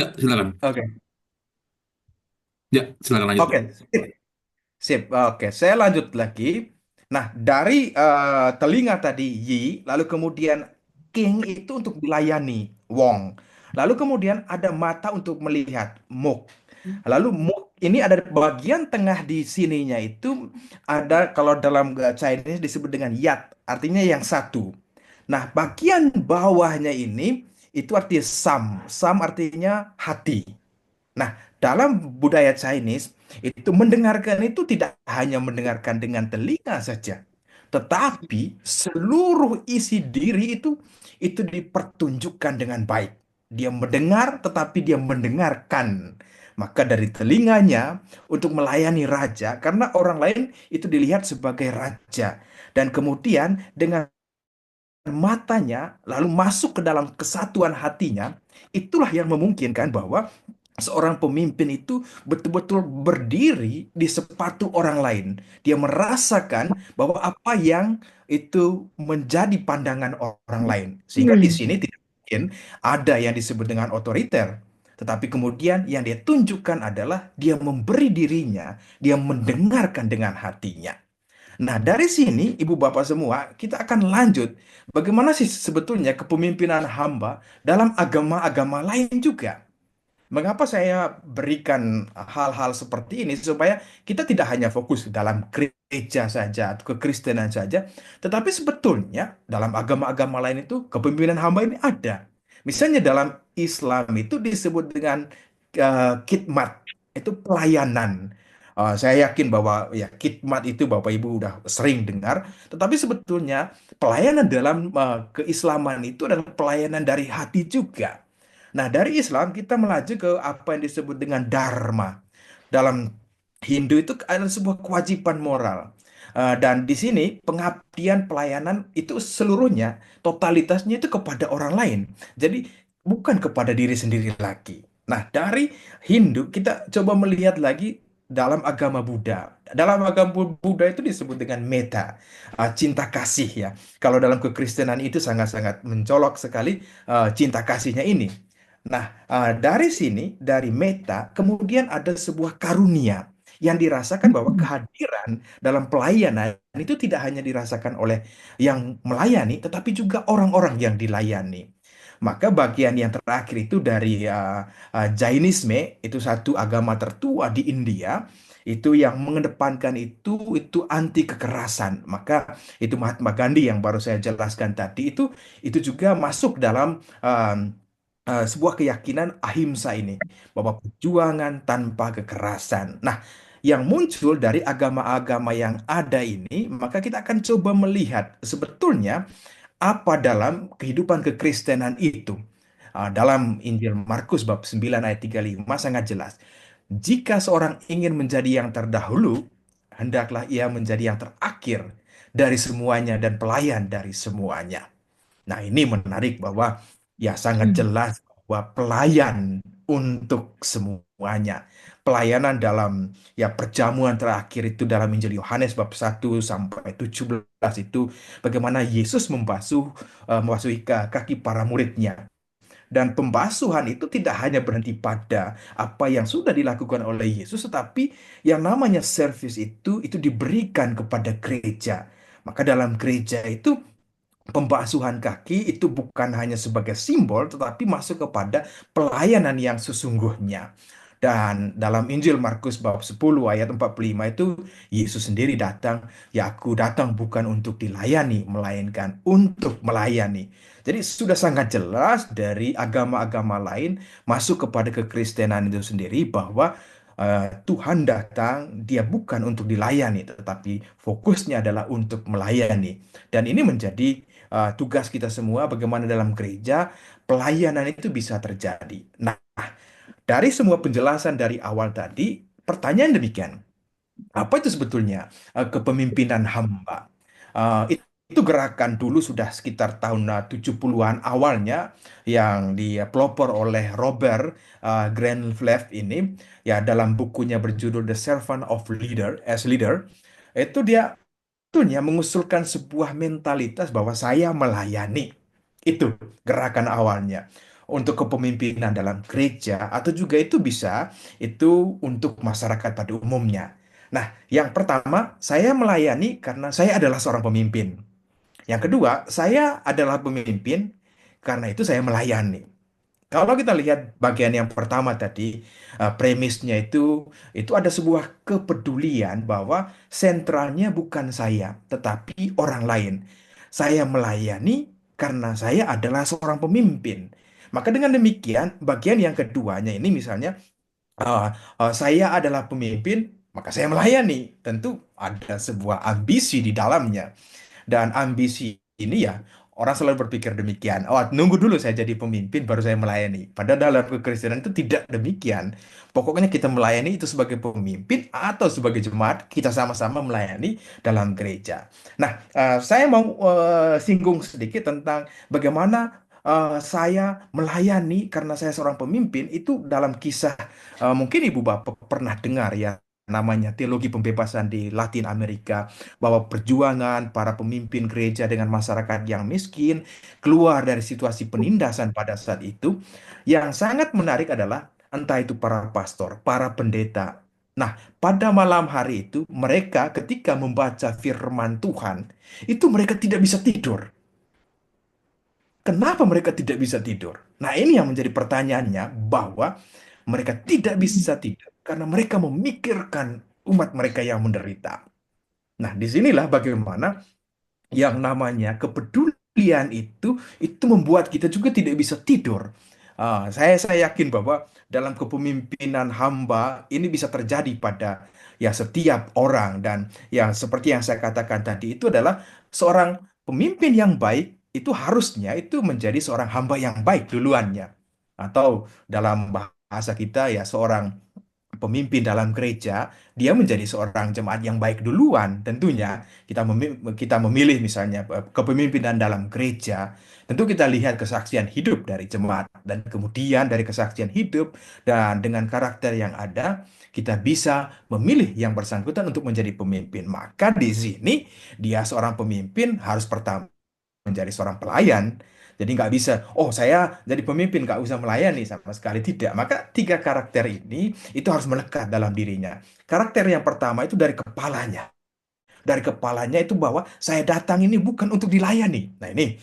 Ya, silakan. Oke, Ya, silakan lanjut, Pak. oke, sip, sip. Oke, saya lanjut lagi. Nah, dari telinga tadi Yi, lalu kemudian King itu untuk dilayani Wong. Lalu kemudian ada mata untuk melihat Muk. Lalu Muk ini ada bagian tengah di sininya itu ada kalau dalam Chinese disebut dengan Yat, artinya yang satu. Nah, bagian bawahnya ini itu artinya Sam. Sam artinya hati. Nah, dalam budaya Chinese, itu mendengarkan itu tidak hanya mendengarkan dengan telinga saja, tetapi seluruh isi diri itu dipertunjukkan dengan baik. Dia mendengar, tetapi dia mendengarkan. Maka dari telinganya untuk melayani raja, karena orang lain itu dilihat sebagai raja. Dan kemudian dengan matanya lalu masuk ke dalam kesatuan hatinya, itulah yang memungkinkan bahwa seorang pemimpin itu betul-betul berdiri di sepatu orang lain. Dia merasakan bahwa apa yang itu menjadi pandangan orang lain. Sehingga di sini tidak mungkin ada yang disebut dengan otoriter. Tetapi kemudian yang dia tunjukkan adalah dia memberi dirinya, dia mendengarkan dengan hatinya. Nah, dari sini, Ibu Bapak semua, kita akan lanjut. Bagaimana sih sebetulnya kepemimpinan hamba dalam agama-agama lain juga? Mengapa saya berikan hal-hal seperti ini supaya kita tidak hanya fokus dalam gereja saja atau kekristenan saja, tetapi sebetulnya dalam agama-agama lain itu kepemimpinan hamba ini ada. Misalnya dalam Islam itu disebut dengan khidmat, itu pelayanan. Saya yakin bahwa ya khidmat itu Bapak Ibu udah sering dengar, tetapi sebetulnya pelayanan dalam keislaman itu adalah pelayanan dari hati juga. Nah, dari Islam kita melaju ke apa yang disebut dengan dharma. Dalam Hindu itu ada sebuah kewajiban moral. Dan di sini pengabdian pelayanan itu seluruhnya, totalitasnya itu kepada orang lain. Jadi bukan kepada diri sendiri lagi. Nah, dari Hindu kita coba melihat lagi dalam agama Buddha. Dalam agama Buddha itu disebut dengan metta, cinta kasih ya. Kalau dalam kekristenan itu sangat-sangat mencolok sekali cinta kasihnya ini. Nah, dari sini, dari meta, kemudian ada sebuah karunia yang dirasakan bahwa kehadiran dalam pelayanan itu tidak hanya dirasakan oleh yang melayani, tetapi juga orang-orang yang dilayani. Maka bagian yang terakhir itu dari Jainisme, itu satu agama tertua di India, itu yang mengedepankan itu anti kekerasan. Maka itu Mahatma Gandhi yang baru saya jelaskan tadi itu juga masuk dalam sebuah keyakinan ahimsa ini, bahwa perjuangan tanpa kekerasan. Nah, yang muncul dari agama-agama yang ada ini, maka kita akan coba melihat sebetulnya apa dalam kehidupan kekristenan itu. Dalam Injil Markus bab 9 ayat 35 sangat jelas. Jika seorang ingin menjadi yang terdahulu, hendaklah ia menjadi yang terakhir dari semuanya dan pelayan dari semuanya. Nah, ini menarik bahwa ya sangat jelas bahwa pelayan untuk semuanya. Pelayanan dalam ya perjamuan terakhir itu dalam Injil Yohanes bab 1 sampai 17 itu bagaimana Yesus membasuhi kaki para muridnya. Dan pembasuhan itu tidak hanya berhenti pada apa yang sudah dilakukan oleh Yesus, tetapi yang namanya service itu diberikan kepada gereja. Maka dalam gereja itu pembasuhan kaki itu bukan hanya sebagai simbol, tetapi masuk kepada pelayanan yang sesungguhnya. Dan dalam Injil Markus bab 10 ayat 45 itu Yesus sendiri datang, ya aku datang bukan untuk dilayani, melainkan untuk melayani. Jadi sudah sangat jelas dari agama-agama lain masuk kepada kekristenan itu sendiri bahwa Tuhan datang, dia bukan untuk dilayani, tetapi fokusnya adalah untuk melayani. Dan ini menjadi tugas kita semua bagaimana dalam gereja pelayanan itu bisa terjadi. Nah, dari semua penjelasan dari awal tadi, pertanyaan demikian, apa itu sebetulnya kepemimpinan hamba? Itu gerakan dulu sudah sekitar tahun 70-an awalnya yang dipelopor oleh Robert Granville ini ya dalam bukunya berjudul The Servant of Leader as Leader itu dia sebetulnya mengusulkan sebuah mentalitas bahwa saya melayani. Itu gerakan awalnya. untuk kepemimpinan dalam gereja atau juga itu bisa itu untuk masyarakat pada umumnya. Nah, yang pertama, saya melayani karena saya adalah seorang pemimpin. Yang kedua, saya adalah pemimpin karena itu saya melayani. Kalau kita lihat bagian yang pertama tadi, premisnya itu ada sebuah kepedulian bahwa sentralnya bukan saya, tetapi orang lain. Saya melayani karena saya adalah seorang pemimpin. Maka dengan demikian, bagian yang keduanya ini misalnya, saya adalah pemimpin, maka saya melayani. Tentu ada sebuah ambisi di dalamnya. Dan ambisi ini ya, orang selalu berpikir demikian. Oh, nunggu dulu saya jadi pemimpin baru saya melayani. Padahal dalam kekristenan itu tidak demikian. Pokoknya kita melayani itu sebagai pemimpin atau sebagai jemaat, kita sama-sama melayani dalam gereja. Nah, saya mau singgung sedikit tentang bagaimana saya melayani karena saya seorang pemimpin itu dalam kisah, mungkin Ibu Bapak pernah dengar ya, namanya teologi pembebasan di Latin Amerika, bahwa perjuangan para pemimpin gereja dengan masyarakat yang miskin keluar dari situasi penindasan pada saat itu. Yang sangat menarik adalah entah itu para pastor, para pendeta. Nah, pada malam hari itu mereka ketika membaca firman Tuhan, itu mereka tidak bisa tidur. Kenapa mereka tidak bisa tidur? Nah, ini yang menjadi pertanyaannya, bahwa mereka tidak bisa tidur karena mereka memikirkan umat mereka yang menderita. Nah, disinilah bagaimana yang namanya kepedulian itu membuat kita juga tidak bisa tidur. Saya yakin bahwa dalam kepemimpinan hamba ini bisa terjadi pada ya setiap orang, dan yang seperti yang saya katakan tadi itu adalah seorang pemimpin yang baik itu harusnya itu menjadi seorang hamba yang baik duluannya, atau dalam bahasa kita ya seorang pemimpin dalam gereja, dia menjadi seorang jemaat yang baik duluan. Tentunya kita memilih misalnya kepemimpinan dalam gereja, tentu kita lihat kesaksian hidup dari jemaat, dan kemudian dari kesaksian hidup dan dengan karakter yang ada, kita bisa memilih yang bersangkutan untuk menjadi pemimpin. Maka di sini dia seorang pemimpin harus pertama menjadi seorang pelayan. Jadi nggak bisa, oh saya jadi pemimpin nggak usah melayani sama sekali, tidak. Maka tiga karakter ini itu harus melekat dalam dirinya. Karakter yang pertama itu dari kepalanya. Dari kepalanya itu bahwa saya datang ini bukan untuk dilayani. Nah ini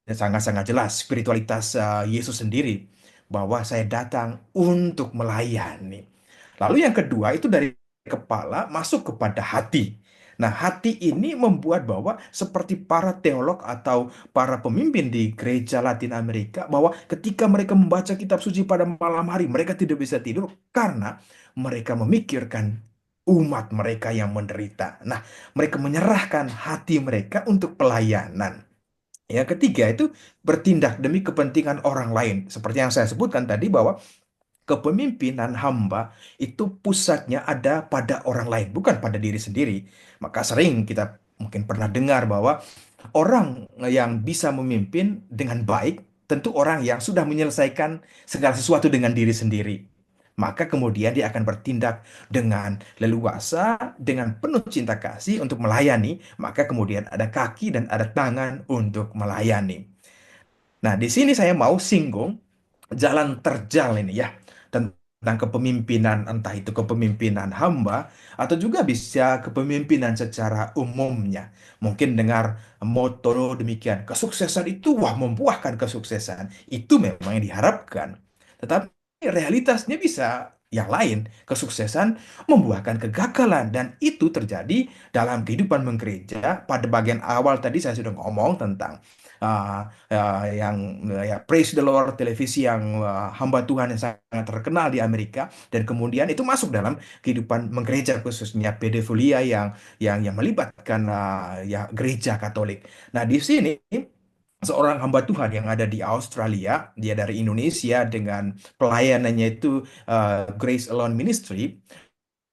sangat-sangat jelas spiritualitas Yesus sendiri, bahwa saya datang untuk melayani. Lalu yang kedua itu dari kepala masuk kepada hati. Nah, hati ini membuat bahwa seperti para teolog atau para pemimpin di gereja Latin Amerika, bahwa ketika mereka membaca kitab suci pada malam hari, mereka tidak bisa tidur karena mereka memikirkan umat mereka yang menderita. Nah, mereka menyerahkan hati mereka untuk pelayanan. Yang ketiga itu bertindak demi kepentingan orang lain. Seperti yang saya sebutkan tadi, bahwa kepemimpinan hamba itu pusatnya ada pada orang lain, bukan pada diri sendiri. Maka sering kita mungkin pernah dengar bahwa orang yang bisa memimpin dengan baik tentu orang yang sudah menyelesaikan segala sesuatu dengan diri sendiri. Maka kemudian dia akan bertindak dengan leluasa, dengan penuh cinta kasih untuk melayani. Maka kemudian ada kaki dan ada tangan untuk melayani. Nah, di sini saya mau singgung jalan terjal ini ya, tentang kepemimpinan, entah itu kepemimpinan hamba atau juga bisa kepemimpinan secara umumnya. Mungkin dengar moto demikian, kesuksesan itu wah membuahkan kesuksesan. Itu memang yang diharapkan. Tetapi realitasnya bisa yang lain. Kesuksesan membuahkan kegagalan, dan itu terjadi dalam kehidupan menggereja. Pada bagian awal tadi saya sudah ngomong tentang yang ya Praise the Lord televisi yang hamba Tuhan yang sangat terkenal di Amerika, dan kemudian itu masuk dalam kehidupan menggereja, khususnya pedofilia yang melibatkan ya gereja Katolik. Nah, di sini seorang hamba Tuhan yang ada di Australia, dia dari Indonesia, dengan pelayanannya itu Grace Alone Ministry.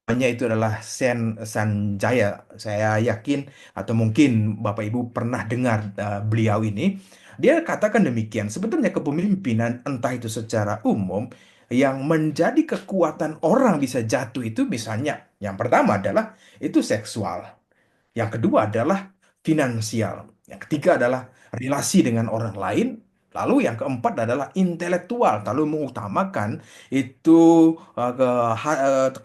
Namanya itu adalah Sen Sanjaya. Saya yakin atau mungkin Bapak Ibu pernah dengar beliau ini. Dia katakan demikian, sebetulnya kepemimpinan entah itu secara umum yang menjadi kekuatan orang bisa jatuh itu, misalnya yang pertama adalah itu seksual. Yang kedua adalah finansial. Yang ketiga adalah relasi dengan orang lain. Lalu yang keempat adalah intelektual, lalu mengutamakan itu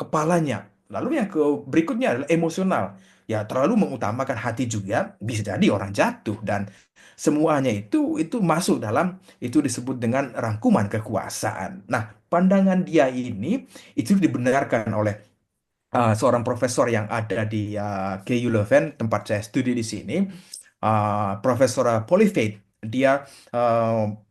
kepalanya. Lalu yang berikutnya adalah emosional. Ya, terlalu mengutamakan hati juga bisa jadi orang jatuh dan semuanya itu masuk dalam itu disebut dengan rangkuman kekuasaan. Nah, pandangan dia ini itu dibenarkan oleh seorang profesor yang ada di KU Leuven, tempat saya studi di sini, Profesor Polyfaith. Dia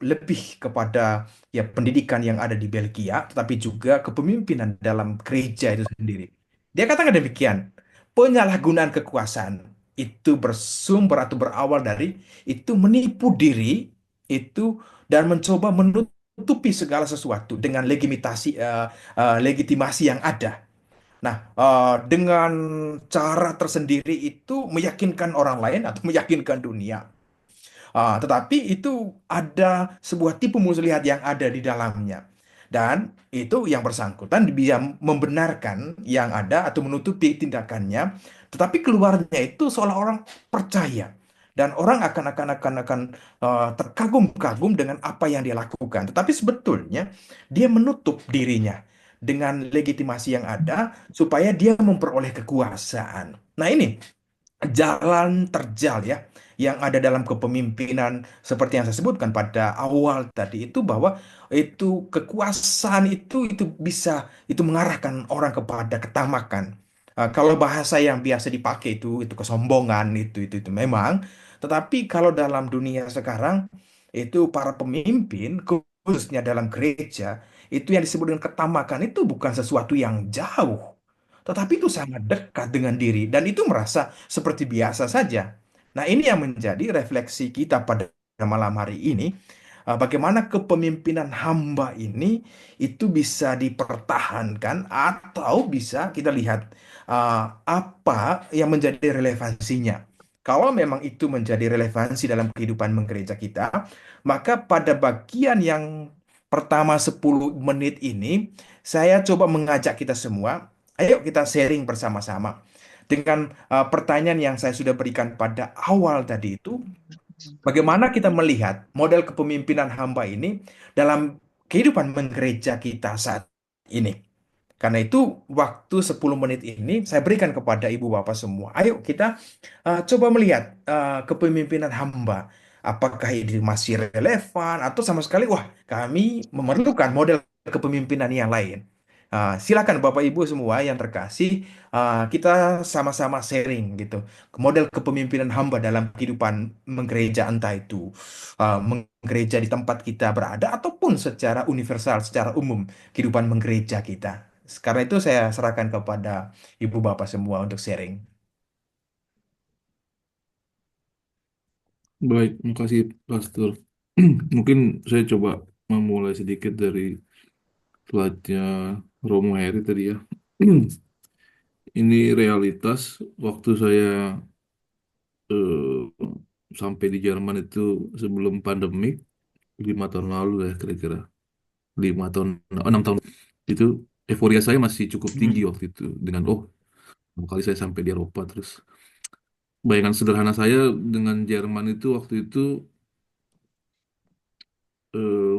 lebih kepada ya pendidikan yang ada di Belgia, tetapi juga kepemimpinan dalam gereja itu sendiri. Dia katakan demikian, penyalahgunaan kekuasaan itu bersumber atau berawal dari itu menipu diri itu dan mencoba menutupi segala sesuatu dengan legitimasi yang ada. Nah, dengan cara tersendiri itu meyakinkan orang lain atau meyakinkan dunia. Tetapi itu ada sebuah tipu muslihat yang ada di dalamnya. Dan itu yang bersangkutan bisa membenarkan yang ada atau menutupi tindakannya, tetapi keluarnya itu seolah orang percaya. Dan orang akan terkagum-kagum dengan apa yang dia lakukan. Tetapi sebetulnya dia menutup dirinya dengan legitimasi yang ada supaya dia memperoleh kekuasaan. Nah, ini jalan terjal ya yang ada dalam kepemimpinan seperti yang saya sebutkan pada awal tadi itu bahwa itu kekuasaan itu bisa itu mengarahkan orang kepada ketamakan. Kalau bahasa yang biasa dipakai itu kesombongan itu memang, tetapi kalau dalam dunia sekarang itu para pemimpin khususnya dalam gereja itu yang disebut dengan ketamakan itu bukan sesuatu yang jauh, tetapi itu sangat dekat dengan diri dan itu merasa seperti biasa saja. Nah, ini yang menjadi refleksi kita pada malam hari ini. Bagaimana kepemimpinan hamba ini itu bisa dipertahankan atau bisa kita lihat apa yang menjadi relevansinya. Kalau memang itu menjadi relevansi dalam kehidupan menggereja kita, maka pada bagian yang pertama 10 menit ini, saya coba mengajak kita semua. Ayo kita sharing bersama-sama dengan pertanyaan yang saya sudah berikan pada awal tadi itu, bagaimana kita melihat model kepemimpinan hamba ini dalam kehidupan menggereja kita saat ini. Karena itu waktu 10 menit ini saya berikan kepada ibu bapak semua. Ayo kita coba melihat kepemimpinan hamba. Apakah ini masih relevan atau sama sekali wah kami memerlukan model kepemimpinan yang lain. Silakan Bapak Ibu semua yang terkasih, kita sama-sama sharing gitu model kepemimpinan hamba dalam kehidupan menggereja, entah itu menggereja di tempat kita berada ataupun secara universal, secara umum kehidupan menggereja kita. Karena itu saya serahkan kepada Ibu Bapak semua untuk sharing. Baik, makasih Pastor. Mungkin saya coba memulai sedikit dari slide-nya Romo Heri tadi ya. Ini realitas waktu saya eh, sampai di Jerman itu sebelum pandemik 5 tahun lalu ya kira-kira 6 tahun itu euforia saya masih cukup tinggi Hmm. waktu itu dengan pertama kali saya sampai di Eropa terus bayangan sederhana saya dengan Jerman itu waktu itu eh,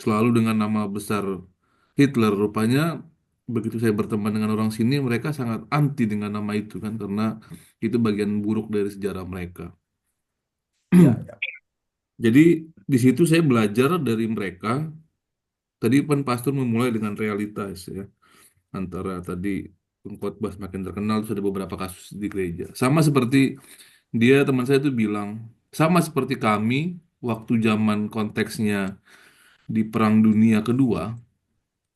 selalu dengan nama besar Hitler. Rupanya begitu saya berteman dengan orang sini, mereka sangat anti dengan nama itu kan, karena itu bagian buruk dari sejarah mereka. Ya, ya. Jadi di situ saya belajar dari mereka. Tadi kan pastor memulai dengan realitas ya, antara tadi pengkhotbah semakin terkenal, terus ada beberapa kasus di gereja. Sama seperti dia teman saya itu bilang, sama seperti kami waktu zaman konteksnya di Perang Dunia Kedua.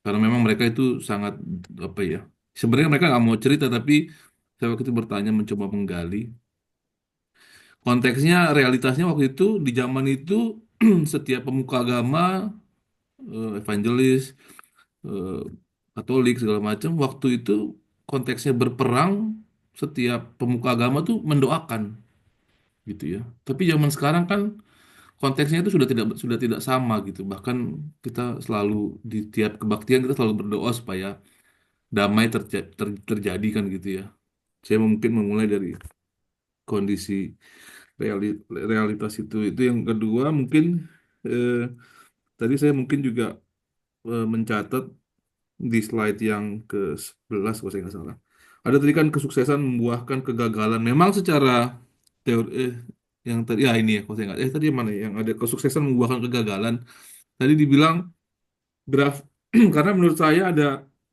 Karena memang mereka itu sangat apa ya? Sebenarnya mereka nggak mau cerita, tapi saya waktu itu bertanya, mencoba menggali. Konteksnya, realitasnya waktu itu di zaman itu setiap pemuka agama, evangelis, eh, Katolik segala macam, waktu itu konteksnya berperang, setiap pemuka agama tuh mendoakan gitu ya. Tapi zaman sekarang kan konteksnya itu sudah tidak sama gitu. Bahkan kita selalu di tiap kebaktian kita selalu berdoa supaya damai terjadi kan gitu ya. Saya mungkin memulai dari kondisi realitas itu. Itu yang kedua mungkin Eh, Tadi saya mungkin juga mencatat di slide yang ke-11 kalau saya nggak salah. Ada tadi kan kesuksesan membuahkan kegagalan. Memang secara teori yang tadi ya ini ya kalau saya nggak tadi yang mana ya? Yang ada kesuksesan membuahkan kegagalan. Tadi dibilang graf karena menurut saya ada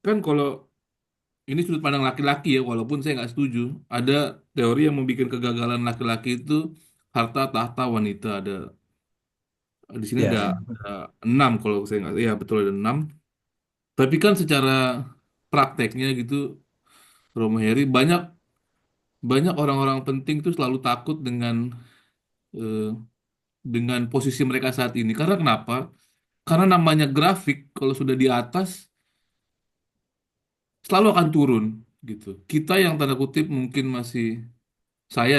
kan kalau ini sudut pandang laki-laki ya walaupun saya nggak setuju. Ada teori yang membuat kegagalan laki-laki itu harta tahta wanita ada di sini Ya. ada 6 kalau saya nggak ya betul ada 6. Tapi kan secara prakteknya gitu Romo Heri banyak banyak orang-orang penting tuh selalu takut eh, dengan posisi mereka saat ini. Karena kenapa? Karena namanya grafik kalau sudah di atas selalu akan turun gitu. Kita yang tanda kutip mungkin masih saya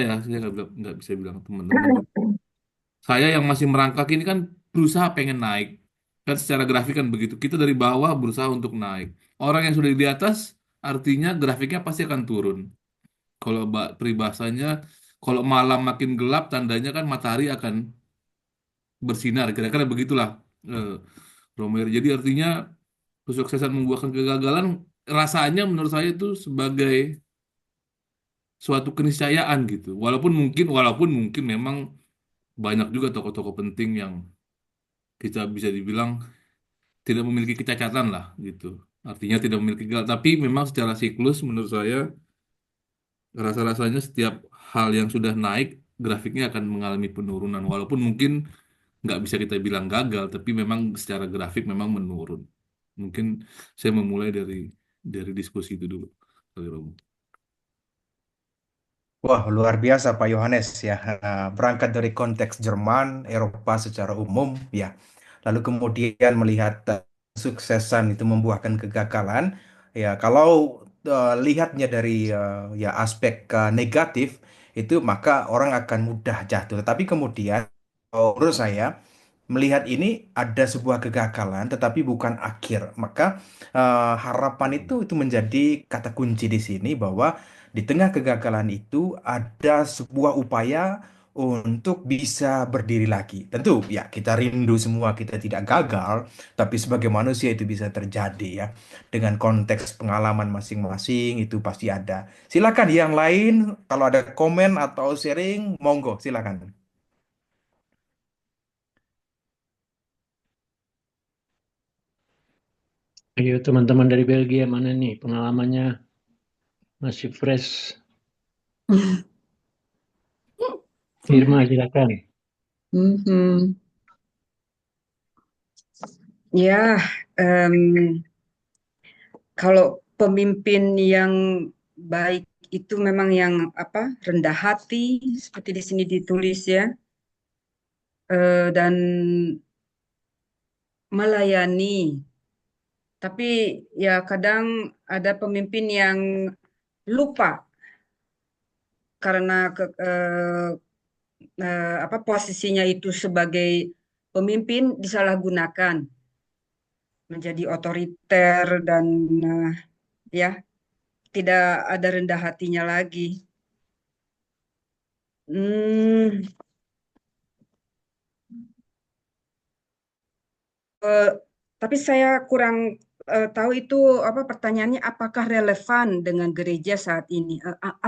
nggak bisa bilang teman-teman juga. Saya yang masih merangkak ini kan berusaha pengen naik. Kan secara grafik kan begitu. Kita dari bawah berusaha untuk naik. Orang yang sudah di atas artinya grafiknya pasti akan turun. Kalau peribahasanya, kalau malam makin gelap, tandanya kan matahari akan bersinar. Kira-kira begitulah, eh, Romer. Jadi artinya kesuksesan membuahkan kegagalan, rasanya menurut saya itu sebagai suatu keniscayaan gitu. Walaupun mungkin memang banyak juga tokoh-tokoh penting yang kita bisa dibilang tidak memiliki kecacatan lah gitu. Artinya tidak memiliki gagal. Tapi memang secara siklus menurut saya rasa-rasanya setiap hal yang sudah naik grafiknya akan mengalami penurunan walaupun mungkin nggak bisa kita bilang gagal tapi memang secara grafik memang menurun mungkin saya memulai dari diskusi itu dulu kali Romo. Wah, luar biasa Pak Yohanes ya. Berangkat dari konteks Jerman, Eropa secara umum ya. Lalu kemudian melihat suksesan itu membuahkan kegagalan. Ya, kalau lihatnya dari ya aspek negatif itu maka orang akan mudah jatuh. Tetapi kemudian menurut saya melihat ini ada sebuah kegagalan tetapi bukan akhir. Maka harapan itu menjadi kata kunci di sini bahwa di tengah kegagalan itu ada sebuah upaya untuk bisa berdiri lagi. Tentu ya kita rindu semua kita tidak gagal, tapi sebagai manusia itu bisa terjadi ya. Dengan konteks pengalaman masing-masing itu pasti ada. Silakan yang lain kalau ada komen atau sharing, monggo silakan. Ayo teman-teman dari Belgia mana nih pengalamannya masih fresh? Irma silakan. Mhm. Ya, em, kalau pemimpin yang baik itu memang yang apa rendah hati seperti di sini ditulis ya, dan melayani. Tapi ya kadang ada pemimpin yang lupa karena apa posisinya itu sebagai pemimpin disalahgunakan menjadi otoriter dan ya tidak ada rendah hatinya lagi. Hmm, eh, tapi saya kurang tahu itu apa pertanyaannya apakah relevan dengan gereja saat ini?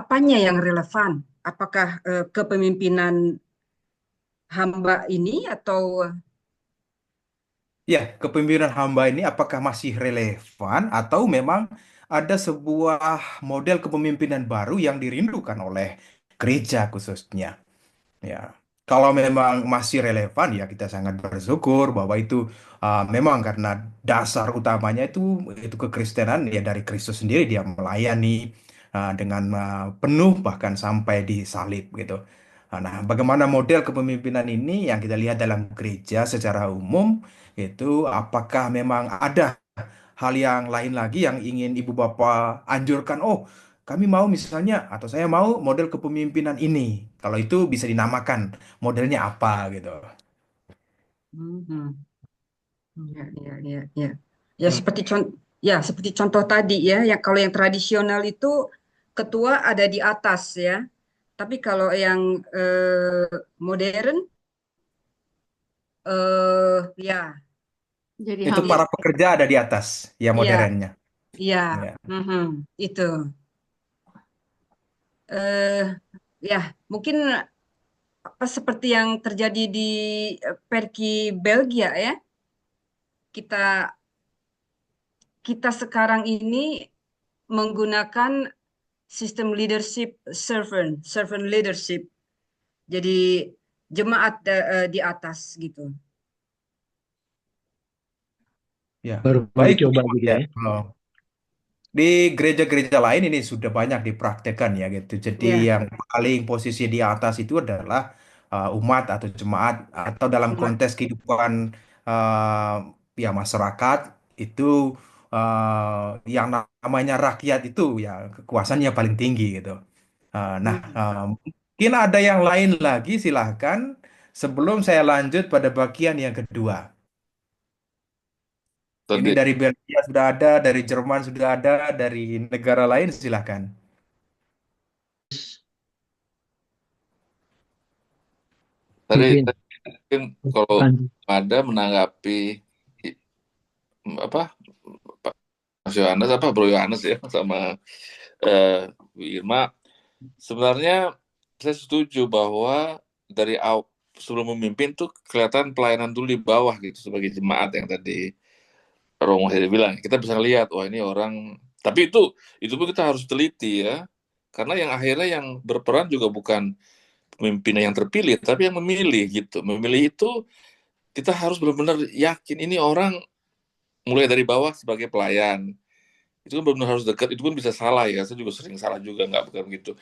Apanya yang relevan? Apakah kepemimpinan hamba ini atau Ya, kepemimpinan hamba ini apakah masih relevan atau memang ada sebuah model kepemimpinan baru yang dirindukan oleh gereja khususnya? Ya, kalau memang masih relevan ya kita sangat bersyukur bahwa itu memang karena dasar utamanya itu kekristenan ya dari Kristus sendiri dia melayani dengan penuh bahkan sampai disalib gitu. Nah, bagaimana model kepemimpinan ini yang kita lihat dalam gereja secara umum itu apakah memang ada hal yang lain lagi yang ingin Ibu Bapak anjurkan? Oh, kami mau misalnya atau saya mau model kepemimpinan ini. Kalau itu bisa dinamakan modelnya apa gitu. Mhm. Ya, ya, ya, ya. Ya Hmm. seperti seperti contoh tadi ya, yang kalau yang tradisional itu ketua ada di atas ya. Tapi kalau yang modern Ya, jadi Itu hampir para pekerja ada di atas, ya ya, modernnya. ya, Ya. mhm, itu. eh ya, mungkin apa seperti yang terjadi di Perki Belgia ya. Kita kita sekarang ini menggunakan sistem leadership servant leadership. Jadi jemaat di atas gitu. Ya, Baru mau baik. dicoba gitu Ya. ya. Oh. Di gereja-gereja lain ini sudah banyak dipraktekkan ya gitu. Jadi Ya, yang paling posisi di atas itu adalah umat atau jemaat atau dalam umat. konteks kehidupan uh, ya masyarakat itu yang namanya rakyat itu ya kekuasaannya paling tinggi gitu. Hmm. Mungkin ada yang lain lagi silahkan sebelum saya lanjut pada bagian yang kedua. Ini Tadi dari Belgia sudah ada, dari Jerman sudah ada, dari negara lain silahkan. tadi Pimpin. tadi mungkin kalau Lanjut. ada menanggapi i- apa Pak Mas Yohanes apa Bro Yohanes ya sama Bu Irma, sebenarnya saya setuju bahwa dari sebelum memimpin tuh kelihatan pelayanan dulu di bawah gitu sebagai jemaat yang tadi Romo Heri bilang. Kita bisa lihat wah ini orang, tapi itu pun kita harus teliti ya, karena yang akhirnya yang berperan juga bukan pemimpin yang terpilih tapi yang memilih gitu. Memilih itu kita harus benar-benar yakin ini orang mulai dari bawah sebagai pelayan. Itu kan benar-benar harus dekat, itu pun bisa salah ya. Saya juga sering salah juga, nggak bukan gitu.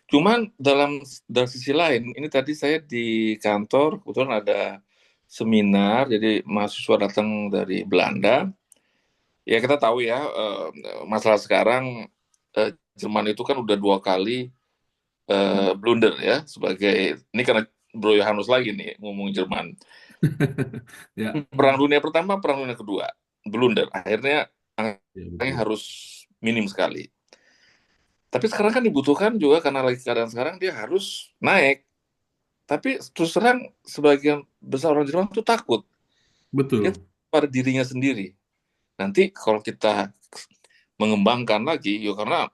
Cuman dari sisi lain, ini tadi saya di kantor, kebetulan ada seminar, jadi mahasiswa datang dari Belanda. Ya kita tahu ya, masalah sekarang Jerman itu kan udah 2 kali blunder ya, sebagai, ini karena Bro Yohannes lagi nih ngomong Jerman. Ya, Perang Dunia Pertama, Perang Dunia Kedua, blunder. Akhirnya ya angkanya betul. harus minim sekali. Tapi sekarang kan dibutuhkan juga karena lagi keadaan sekarang dia harus naik. Tapi terus terang sebagian besar orang Jerman itu takut. Dia Betul. takut pada dirinya sendiri. Nanti kalau kita mengembangkan lagi, ya karena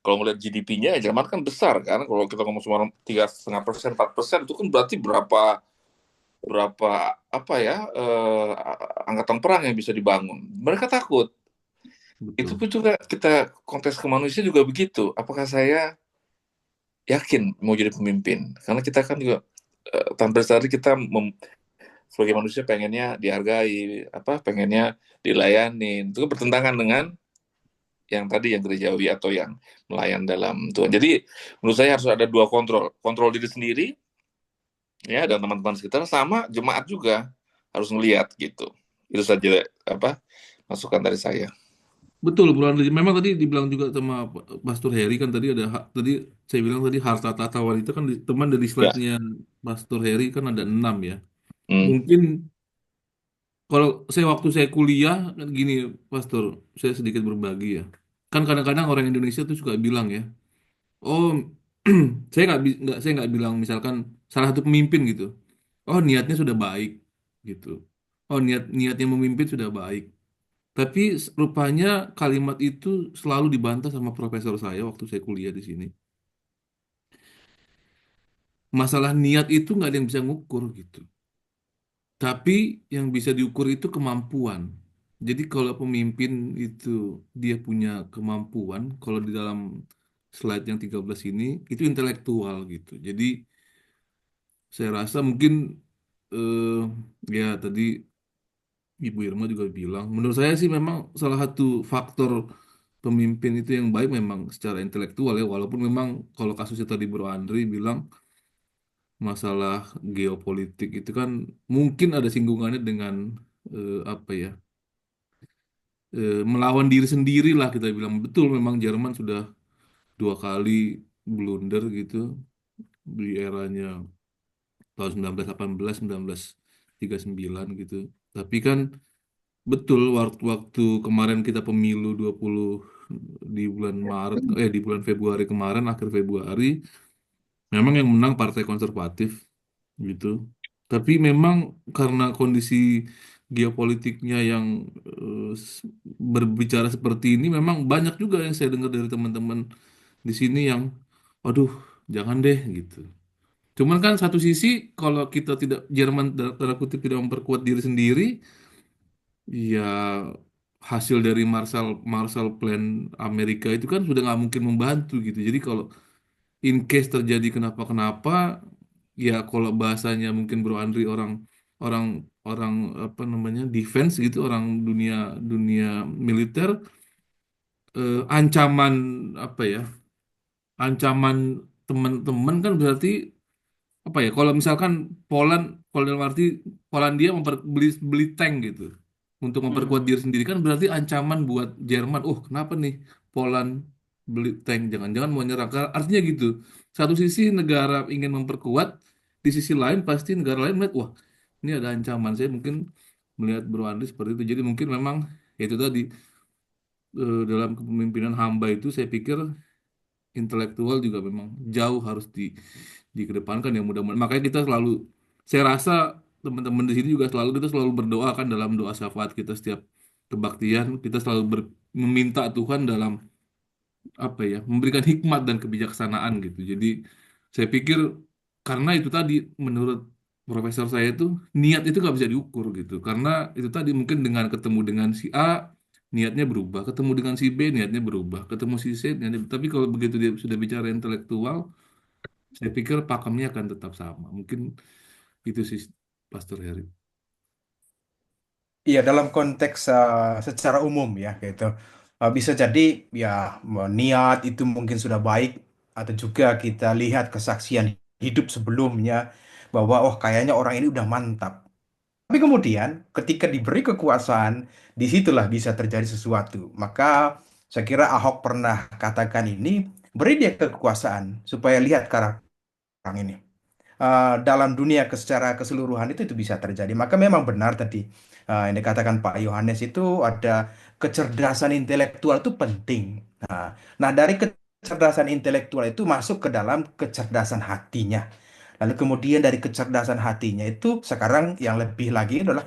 kalau ngeliat GDP-nya Jerman kan besar kan. Kalau kita ngomong cuma 3,5%, 4% itu kan berarti berapa berapa apa ya angkatan perang yang bisa dibangun. Mereka takut. Itu Betul. pun juga kita konteks ke manusia juga begitu. Apakah saya yakin mau jadi pemimpin? Karena kita kan juga tanpa sadar kita sebagai manusia pengennya dihargai, apa pengennya dilayani. Itu kan bertentangan dengan yang tadi yang gerejawi atau yang melayan dalam Tuhan. Jadi menurut saya harus ada dua kontrol diri sendiri ya dan teman-teman sekitar sama jemaat juga harus melihat gitu. Itu saja apa masukan dari saya. Betul, Bro Andri. Memang tadi dibilang juga sama Pastor Heri kan tadi ada tadi saya bilang tadi harta tahta wanita kan teman dari Ya. slide-nya Pastor Heri kan ada 6 ya. Hmm. Mungkin kalau waktu saya kuliah kan gini, Pastor, saya sedikit berbagi ya. Kan kadang-kadang orang Indonesia tuh suka bilang ya, oh saya nggak bilang misalkan salah satu pemimpin gitu. Oh niatnya sudah baik gitu. Oh niatnya memimpin sudah baik. Tapi rupanya kalimat itu selalu dibantah sama profesor saya waktu saya kuliah di sini. Masalah niat itu nggak ada yang bisa ngukur gitu. Tapi yang bisa diukur itu kemampuan. Jadi kalau pemimpin itu dia punya kemampuan, kalau di dalam slide yang 13 ini itu intelektual gitu. Jadi saya rasa mungkin eh, ya tadi Ibu Irma juga bilang, menurut saya sih memang salah satu faktor pemimpin itu yang baik memang secara intelektual ya, walaupun memang kalau kasusnya tadi Bro Andri bilang masalah geopolitik itu kan mungkin ada singgungannya dengan apa ya, melawan diri sendiri lah kita bilang. Betul memang Jerman sudah 2 kali blunder gitu di eranya tahun 1918, 1939 gitu. Tapi kan betul waktu kemarin kita pemilu 20 di bulan Maret di bulan Februari kemarin akhir Februari memang yang menang Partai Konservatif gitu. Tapi memang karena kondisi geopolitiknya yang berbicara seperti ini, memang banyak juga yang saya dengar dari teman-teman di sini yang, aduh, jangan deh gitu. Cuman kan satu sisi kalau kita tidak Jerman tanda kutip tidak memperkuat diri sendiri, ya hasil dari Marshall Marshall Plan Amerika itu kan sudah nggak mungkin membantu gitu. Jadi kalau in case terjadi kenapa-kenapa, ya kalau bahasanya mungkin Bro Andri orang orang orang apa namanya defense gitu, orang dunia dunia militer, ancaman apa ya? Ancaman teman-teman kan berarti apa ya? Kalau misalkan Poland, kalau dalam arti Polandia beli beli tank gitu untuk memperkuat Hmm. diri sendiri kan berarti ancaman buat Jerman. Oh, kenapa nih Poland beli tank? Jangan-jangan mau nyerang. Artinya gitu. Satu sisi negara ingin memperkuat, di sisi lain pasti negara lain melihat, wah, ini ada ancaman. Saya mungkin melihat Bro Andri seperti itu. Jadi mungkin memang ya itu tadi, dalam kepemimpinan hamba itu saya pikir intelektual juga memang jauh harus dikedepankan ya, mudah-mudahan. Makanya kita selalu, saya rasa teman-teman di sini juga kita selalu berdoa kan dalam doa syafaat kita setiap kebaktian, kita selalu meminta Tuhan dalam apa ya, memberikan hikmat dan kebijaksanaan gitu. Jadi saya pikir karena itu tadi, menurut profesor saya itu, niat itu nggak bisa diukur gitu. Karena itu tadi mungkin dengan ketemu dengan si A niatnya berubah, ketemu dengan si B niatnya berubah, ketemu si C niatnya. Tapi kalau begitu dia sudah bicara intelektual, saya pikir pakemnya akan tetap sama. Mungkin itu sih, Pastor Heri. Iya, dalam konteks secara umum ya gitu. Bisa jadi ya niat itu mungkin sudah baik atau juga kita lihat kesaksian hidup sebelumnya bahwa oh kayaknya orang ini udah mantap. Tapi kemudian ketika diberi kekuasaan, disitulah bisa terjadi sesuatu. Maka saya kira Ahok pernah katakan ini, beri dia kekuasaan supaya lihat karakter orang ini. Dalam dunia secara keseluruhan itu bisa terjadi. Maka memang benar tadi yang dikatakan Pak Yohanes itu ada kecerdasan intelektual itu penting. Nah, nah dari kecerdasan intelektual itu masuk ke dalam kecerdasan hatinya. Lalu kemudian dari kecerdasan hatinya itu sekarang yang lebih lagi adalah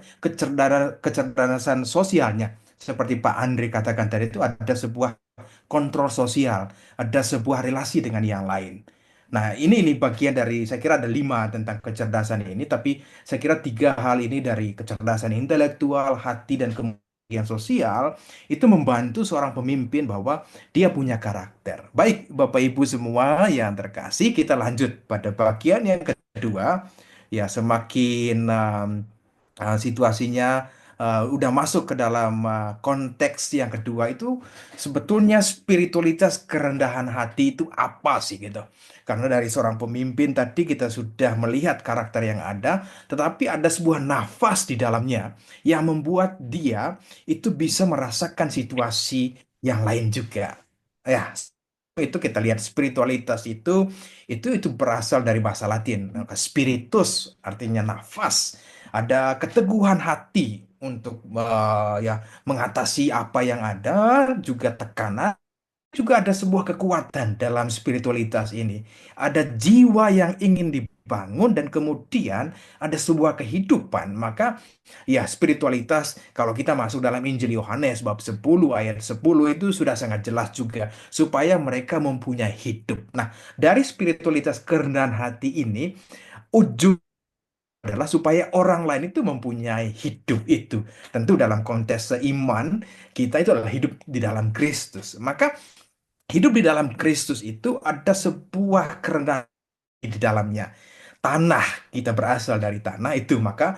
kecerdasan sosialnya. Seperti Pak Andri katakan tadi itu ada sebuah kontrol sosial, ada sebuah relasi dengan yang lain. Nah, ini bagian dari saya kira ada 5 tentang kecerdasan ini, tapi saya kira 3 hal ini dari kecerdasan intelektual, hati dan kemudian sosial itu membantu seorang pemimpin bahwa dia punya karakter. Baik, Bapak Ibu semua yang terkasih, kita lanjut pada bagian yang kedua. Ya, semakin situasinya udah masuk ke dalam konteks yang kedua itu sebetulnya spiritualitas kerendahan hati itu apa sih gitu. Karena dari seorang pemimpin tadi kita sudah melihat karakter yang ada, tetapi ada sebuah nafas di dalamnya yang membuat dia itu bisa merasakan situasi yang lain juga. Ya, itu kita lihat spiritualitas itu berasal dari bahasa Latin. Spiritus artinya nafas. Ada keteguhan hati untuk ya mengatasi apa yang ada, juga tekanan, juga ada sebuah kekuatan dalam spiritualitas ini. Ada jiwa yang ingin dibangun dan kemudian ada sebuah kehidupan. Maka ya spiritualitas kalau kita masuk dalam Injil Yohanes bab 10 ayat 10 itu sudah sangat jelas juga supaya mereka mempunyai hidup. Nah, dari spiritualitas kerendahan hati ini ujung adalah supaya orang lain itu mempunyai hidup itu. Tentu dalam konteks seiman, kita itu adalah hidup di dalam Kristus. Maka hidup di dalam Kristus itu ada sebuah kerendahan di dalamnya. Tanah, kita berasal dari tanah itu, maka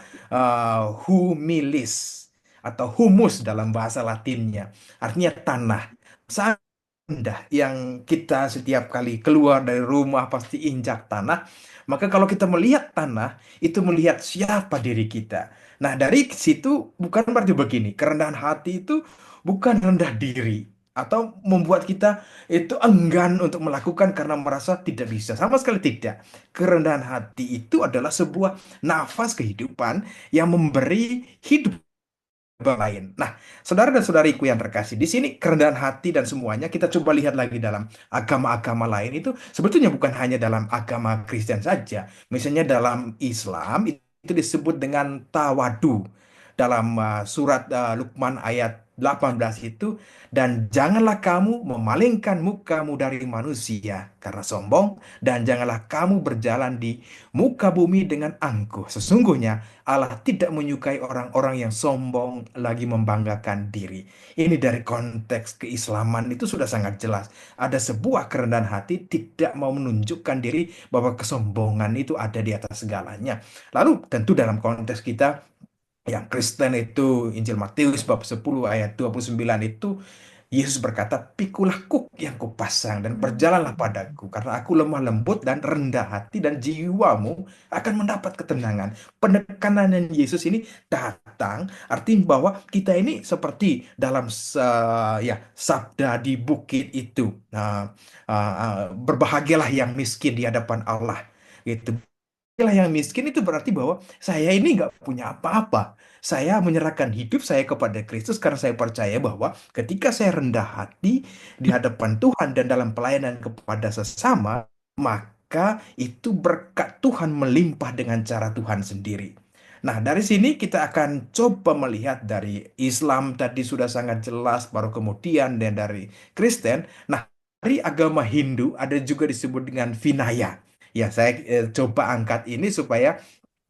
humilis atau humus dalam bahasa Latinnya. Artinya tanah. Sangat rendah yang kita setiap kali keluar dari rumah pasti injak tanah. Maka kalau kita melihat tanah, itu melihat siapa diri kita. Nah, dari situ bukan berarti begini, kerendahan hati itu bukan rendah diri atau membuat kita itu enggan untuk melakukan karena merasa tidak bisa. Sama sekali tidak. Kerendahan hati itu adalah sebuah nafas kehidupan yang memberi hidup lain. Nah, saudara dan saudariku yang terkasih, di sini kerendahan hati dan semuanya kita coba lihat lagi dalam agama-agama lain itu sebetulnya bukan hanya dalam agama Kristen saja. Misalnya dalam Islam itu itu disebut dengan tawadu dalam surat Luqman ayat 18 itu, dan janganlah kamu memalingkan mukamu dari manusia karena sombong, dan janganlah kamu berjalan di muka bumi dengan angkuh. Sesungguhnya Allah tidak menyukai orang-orang yang sombong lagi membanggakan diri. Ini dari konteks keislaman itu sudah sangat jelas. Ada sebuah kerendahan hati tidak mau menunjukkan diri bahwa kesombongan itu ada di atas segalanya. Lalu tentu dalam konteks kita yang Kristen itu Injil Matius bab 10 ayat 29 itu Yesus berkata, "Pikulah kuk yang kupasang dan berjalanlah padaku, karena aku lemah lembut dan rendah hati, dan jiwamu akan mendapat ketenangan." Penekanan Yesus ini datang, artinya bahwa kita ini seperti dalam sabda di bukit itu. Berbahagialah yang miskin di hadapan Allah. Gitu. Lah yang miskin itu berarti bahwa saya ini nggak punya apa-apa. Saya menyerahkan hidup saya kepada Kristus karena saya percaya bahwa ketika saya rendah hati di hadapan Tuhan dan dalam pelayanan kepada sesama, maka itu berkat Tuhan melimpah dengan cara Tuhan sendiri. Nah, dari sini kita akan coba melihat dari Islam tadi sudah sangat jelas, baru kemudian dan dari Kristen. Nah, dari agama Hindu ada juga disebut dengan Vinaya. Ya, saya coba angkat ini supaya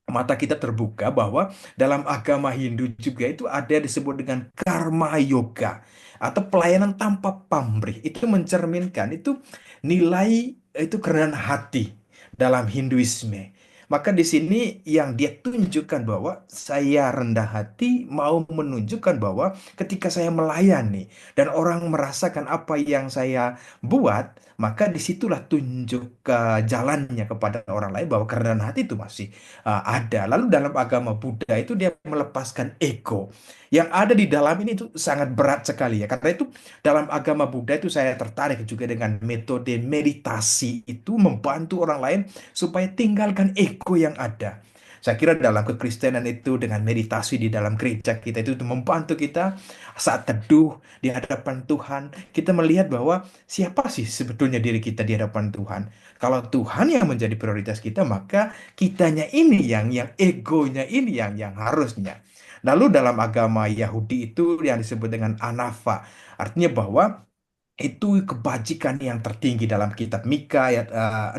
mata kita terbuka bahwa dalam agama Hindu juga itu ada yang disebut dengan karma yoga atau pelayanan tanpa pamrih. Itu mencerminkan itu nilai itu kerendahan hati dalam Hinduisme. Maka di sini yang dia tunjukkan bahwa saya rendah hati mau menunjukkan bahwa ketika saya melayani dan orang merasakan apa yang saya buat, maka disitulah tunjuk ke jalannya kepada orang lain bahwa kerendahan hati itu masih ada. Lalu dalam agama Buddha itu dia melepaskan ego. Yang ada di dalam ini itu sangat berat sekali ya. Karena itu dalam agama Buddha itu saya tertarik juga dengan metode meditasi itu membantu orang lain supaya tinggalkan ego yang ada. Saya kira dalam kekristenan itu dengan meditasi di dalam gereja kita itu membantu kita saat teduh di hadapan Tuhan. Kita melihat bahwa siapa sih sebetulnya diri kita di hadapan Tuhan. Kalau Tuhan yang menjadi prioritas kita, maka kitanya ini yang egonya ini yang harusnya. Lalu dalam agama Yahudi itu yang disebut dengan anafa, artinya bahwa itu kebajikan yang tertinggi dalam kitab Mika ayat 6,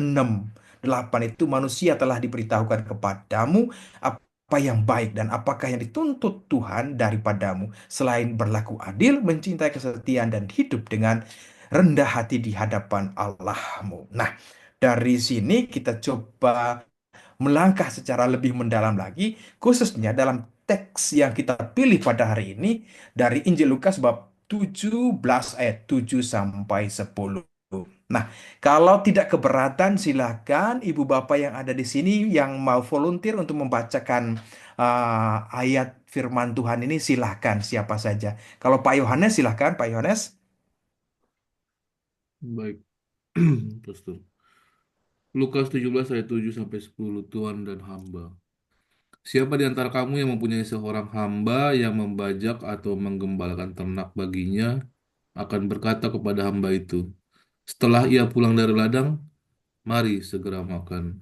8 itu manusia telah diberitahukan kepadamu apa yang baik dan apakah yang dituntut Tuhan daripadamu selain berlaku adil, mencintai kesetiaan dan hidup dengan rendah hati di hadapan Allahmu. Nah, dari sini kita coba melangkah secara lebih mendalam lagi, khususnya dalam teks yang kita pilih pada hari ini dari Injil Lukas bab 17 ayat 7 sampai 10. Nah, kalau tidak keberatan, silakan ibu bapak yang ada di sini yang mau volunteer untuk membacakan ayat firman Tuhan ini, silahkan siapa saja. Kalau Pak Yohanes, silahkan Pak Yohanes. Baik. Pastor. Lukas 17 ayat 7 sampai 10, Tuan dan hamba. Siapa di antara kamu yang mempunyai seorang hamba yang membajak atau menggembalakan ternak baginya akan berkata kepada hamba itu, setelah ia pulang dari ladang, mari segera makan.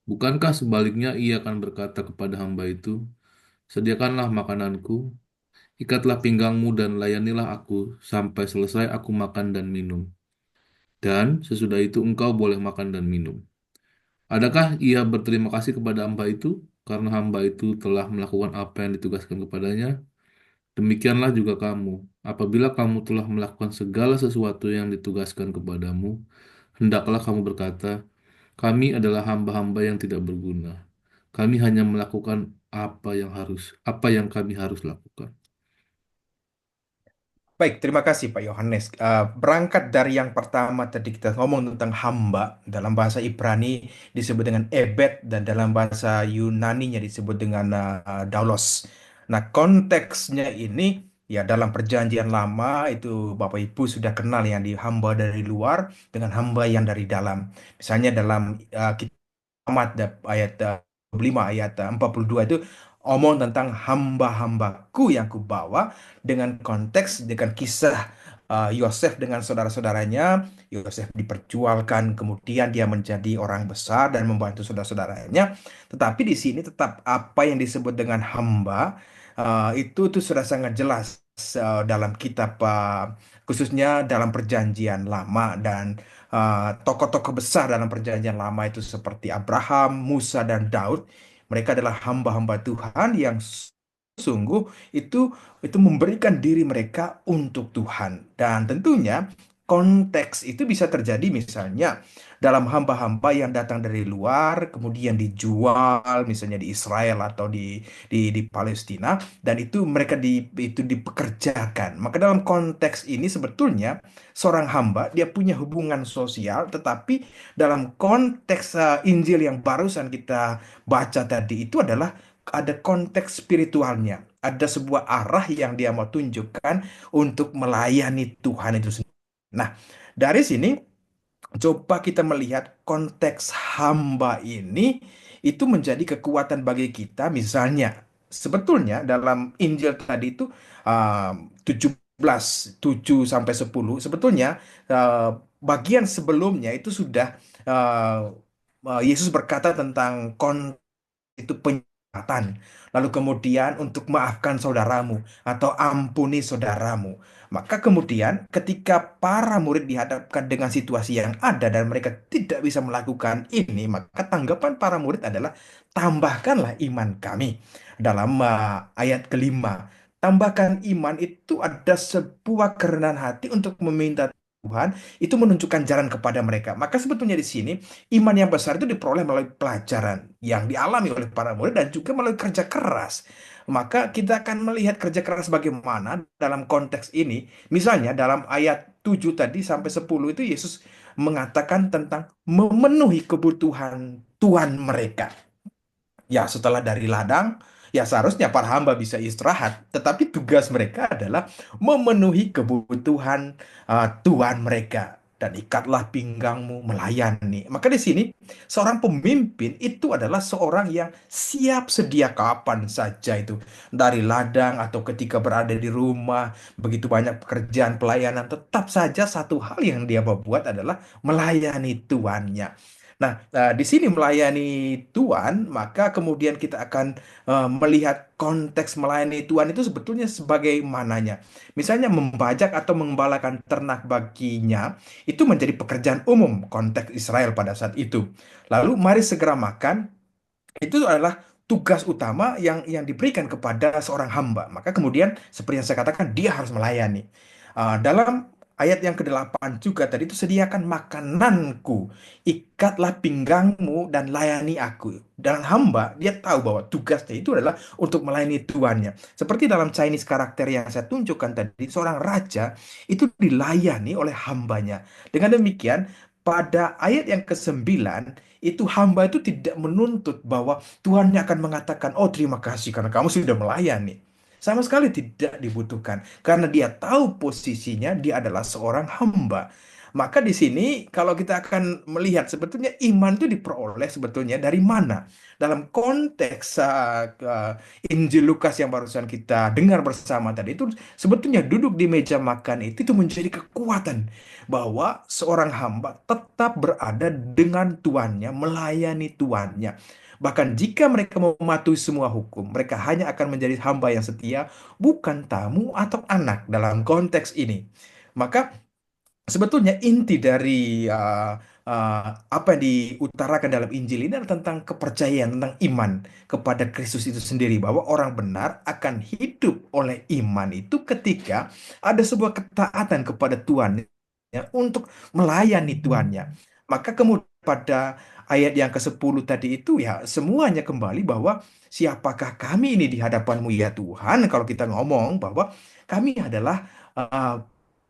Bukankah sebaliknya ia akan berkata kepada hamba itu, sediakanlah makananku, ikatlah pinggangmu dan layanilah aku sampai selesai aku makan dan minum. Dan sesudah itu engkau boleh makan dan minum. Adakah ia berterima kasih kepada hamba itu karena hamba itu telah melakukan apa yang ditugaskan kepadanya? Demikianlah juga kamu. Apabila kamu telah melakukan segala sesuatu yang ditugaskan kepadamu, hendaklah kamu berkata, kami adalah hamba-hamba yang tidak berguna. Kami hanya melakukan apa yang kami harus lakukan. Baik, terima kasih Pak Yohanes. Berangkat dari yang pertama tadi kita ngomong tentang hamba, dalam bahasa Ibrani disebut dengan ebed dan dalam bahasa Yunani-nya disebut dengan daulos. Nah, konteksnya ini ya dalam perjanjian lama itu Bapak Ibu sudah kenal yang di hamba dari luar dengan hamba yang dari dalam. Misalnya dalam kitab Amad ayat 25 ayat 42 itu omong tentang hamba-hambaku yang kubawa dengan konteks dengan kisah Yosef dengan saudara-saudaranya. Yosef diperjualkan, kemudian dia menjadi orang besar dan membantu saudara-saudaranya. Tetapi di sini tetap apa yang disebut dengan hamba itu sudah sangat jelas dalam kitab khususnya dalam Perjanjian Lama dan tokoh-tokoh besar dalam Perjanjian Lama itu seperti Abraham, Musa dan Daud. Mereka adalah hamba-hamba Tuhan yang sungguh itu itu memberikan diri mereka untuk Tuhan. Dan tentunya konteks itu bisa terjadi misalnya dalam hamba-hamba yang datang dari luar kemudian dijual misalnya di Israel atau di Palestina, dan itu mereka itu dipekerjakan. Maka dalam konteks ini sebetulnya seorang hamba dia punya hubungan sosial, tetapi dalam konteks Injil yang barusan kita baca tadi itu adalah ada konteks spiritualnya, ada sebuah arah yang dia mau tunjukkan untuk melayani Tuhan itu sendiri. Nah, dari sini coba kita melihat konteks hamba ini itu menjadi kekuatan bagi kita. Misalnya, sebetulnya dalam Injil tadi itu 17, 7 sampai 10, sebetulnya bagian sebelumnya itu sudah Yesus berkata tentang itu penyempatan. Lalu kemudian untuk maafkan saudaramu atau ampuni saudaramu. Maka kemudian ketika para murid dihadapkan dengan situasi yang ada dan mereka tidak bisa melakukan ini, maka tanggapan para murid adalah tambahkanlah iman kami. Dalam ayat kelima, tambahkan iman itu ada sebuah kerendahan hati untuk meminta Tuhan, itu menunjukkan jalan kepada mereka. Maka sebetulnya di sini iman yang besar itu diperoleh melalui pelajaran yang dialami oleh para murid dan juga melalui kerja keras. Maka kita akan melihat kerja keras bagaimana dalam konteks ini. Misalnya dalam ayat 7 tadi sampai 10 itu Yesus mengatakan tentang memenuhi kebutuhan Tuhan mereka. Ya, setelah dari ladang, ya seharusnya para hamba bisa istirahat. Tetapi tugas mereka adalah memenuhi kebutuhan Tuhan mereka. Dan ikatlah pinggangmu melayani. Maka di sini seorang pemimpin itu adalah seorang yang siap sedia kapan saja itu. Dari ladang atau ketika berada di rumah, begitu banyak pekerjaan pelayanan. Tetap saja satu hal yang dia buat adalah melayani tuannya. Nah, di sini melayani Tuhan, maka kemudian kita akan melihat konteks melayani Tuhan itu sebetulnya sebagaimananya. Misalnya membajak atau mengembalakan ternak baginya, itu menjadi pekerjaan umum konteks Israel pada saat itu. Lalu mari segera makan, itu adalah tugas utama yang diberikan kepada seorang hamba. Maka kemudian seperti yang saya katakan, dia harus melayani. Dalam ayat yang ke-8 juga tadi itu sediakan makananku, ikatlah pinggangmu dan layani aku. Dan hamba dia tahu bahwa tugasnya itu adalah untuk melayani tuannya. Seperti dalam Chinese karakter yang saya tunjukkan tadi, seorang raja itu dilayani oleh hambanya. Dengan demikian, pada ayat yang ke-9 itu hamba itu tidak menuntut bahwa Tuhannya akan mengatakan, oh terima kasih karena kamu sudah melayani. Sama sekali tidak dibutuhkan. Karena dia tahu posisinya, dia adalah seorang hamba. Maka di sini kalau kita akan melihat sebetulnya iman itu diperoleh sebetulnya dari mana? Dalam konteks Injil Lukas yang barusan kita dengar bersama tadi itu sebetulnya duduk di meja makan itu menjadi kekuatan bahwa seorang hamba tetap berada dengan tuannya, melayani tuannya. Bahkan jika mereka mematuhi semua hukum, mereka hanya akan menjadi hamba yang setia, bukan tamu atau anak dalam konteks ini. Maka sebetulnya inti dari apa yang diutarakan dalam Injil ini adalah tentang kepercayaan, tentang iman kepada Kristus itu sendiri, bahwa orang benar akan hidup oleh iman itu ketika ada sebuah ketaatan kepada Tuhan ya, untuk melayani Tuannya. Maka kemudian pada ayat yang ke-10 tadi itu ya semuanya kembali bahwa siapakah kami ini di hadapan-Mu ya Tuhan, kalau kita ngomong bahwa kami adalah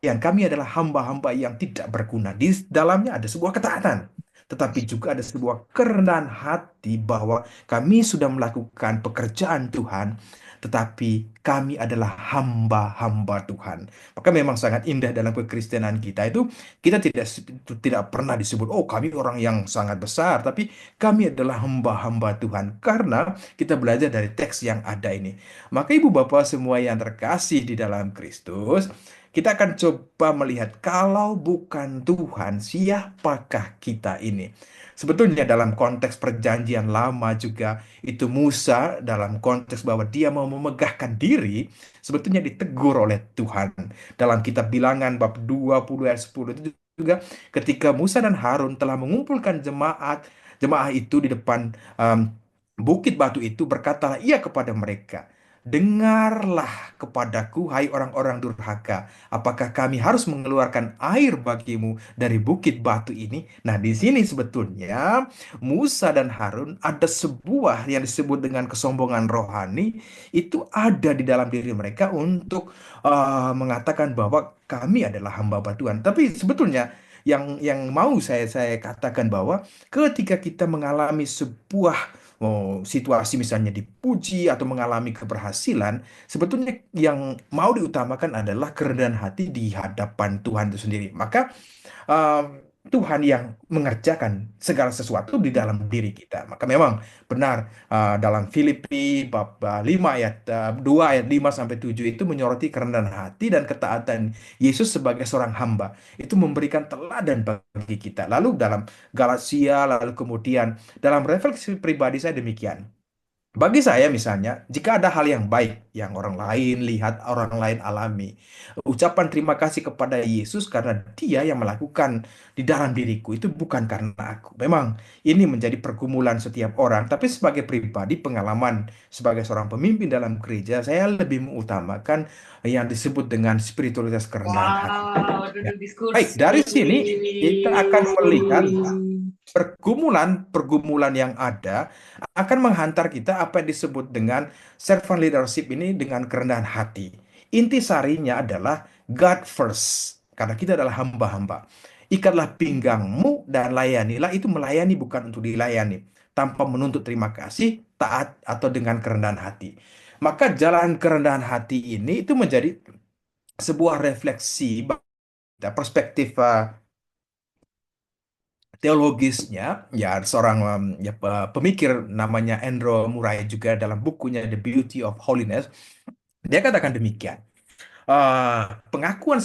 kami adalah hamba-hamba yang tidak berguna. Di dalamnya ada sebuah ketaatan, tetapi juga ada sebuah kerendahan hati bahwa kami sudah melakukan pekerjaan Tuhan, tetapi kami adalah hamba-hamba Tuhan. Maka memang sangat indah dalam kekristenan kita itu, kita tidak pernah disebut, oh kami orang yang sangat besar, tapi kami adalah hamba-hamba Tuhan. Karena kita belajar dari teks yang ada ini. Maka ibu bapak semua yang terkasih di dalam Kristus, kita akan coba melihat kalau bukan Tuhan, siapakah kita ini? Sebetulnya dalam konteks perjanjian lama juga itu Musa dalam konteks bahwa dia mau memegahkan diri sebetulnya ditegur oleh Tuhan. Dalam kitab Bilangan bab 20 ayat 10 itu juga ketika Musa dan Harun telah mengumpulkan jemaah itu di depan bukit batu itu, berkatalah ia kepada mereka, dengarlah kepadaku, hai orang-orang durhaka. Apakah kami harus mengeluarkan air bagimu dari bukit batu ini? Nah, di sini sebetulnya Musa dan Harun ada sebuah yang disebut dengan kesombongan rohani, itu ada di dalam diri mereka untuk mengatakan bahwa kami adalah hamba Tuhan. Tapi sebetulnya yang mau saya katakan bahwa ketika kita mengalami sebuah situasi misalnya dipuji atau mengalami keberhasilan, sebetulnya yang mau diutamakan adalah kerendahan hati di hadapan Tuhan itu sendiri. Maka Tuhan yang mengerjakan segala sesuatu di dalam diri kita. Maka memang benar dalam Filipi bab 5 ayat 2 ayat 5 sampai 7 itu menyoroti kerendahan hati dan ketaatan Yesus sebagai seorang hamba. Itu memberikan teladan bagi kita. Lalu dalam Galatia, lalu kemudian dalam refleksi pribadi saya demikian. Bagi saya misalnya, jika ada hal yang baik yang orang lain lihat, orang lain alami, ucapan terima kasih kepada Yesus karena Dia yang melakukan di dalam diriku, itu bukan karena aku. Memang ini menjadi pergumulan setiap orang, tapi sebagai pribadi, pengalaman sebagai seorang pemimpin dalam gereja, saya lebih mengutamakan yang disebut dengan spiritualitas kerendahan hati. Wow, Ya. duduk Baik, diskusi. dari sini kita akan melihat pergumulan-pergumulan yang ada akan menghantar kita apa yang disebut dengan servant leadership ini dengan kerendahan hati. Intisarinya adalah God first, karena kita adalah hamba-hamba. Ikatlah pinggangmu dan layanilah, itu melayani bukan untuk dilayani, tanpa menuntut terima kasih, taat, atau dengan kerendahan hati. Maka jalan kerendahan hati ini itu menjadi sebuah refleksi perspektif teologisnya, ya seorang pemikir namanya Andrew Murray juga dalam bukunya The Beauty of Holiness, dia katakan demikian. Pengakuan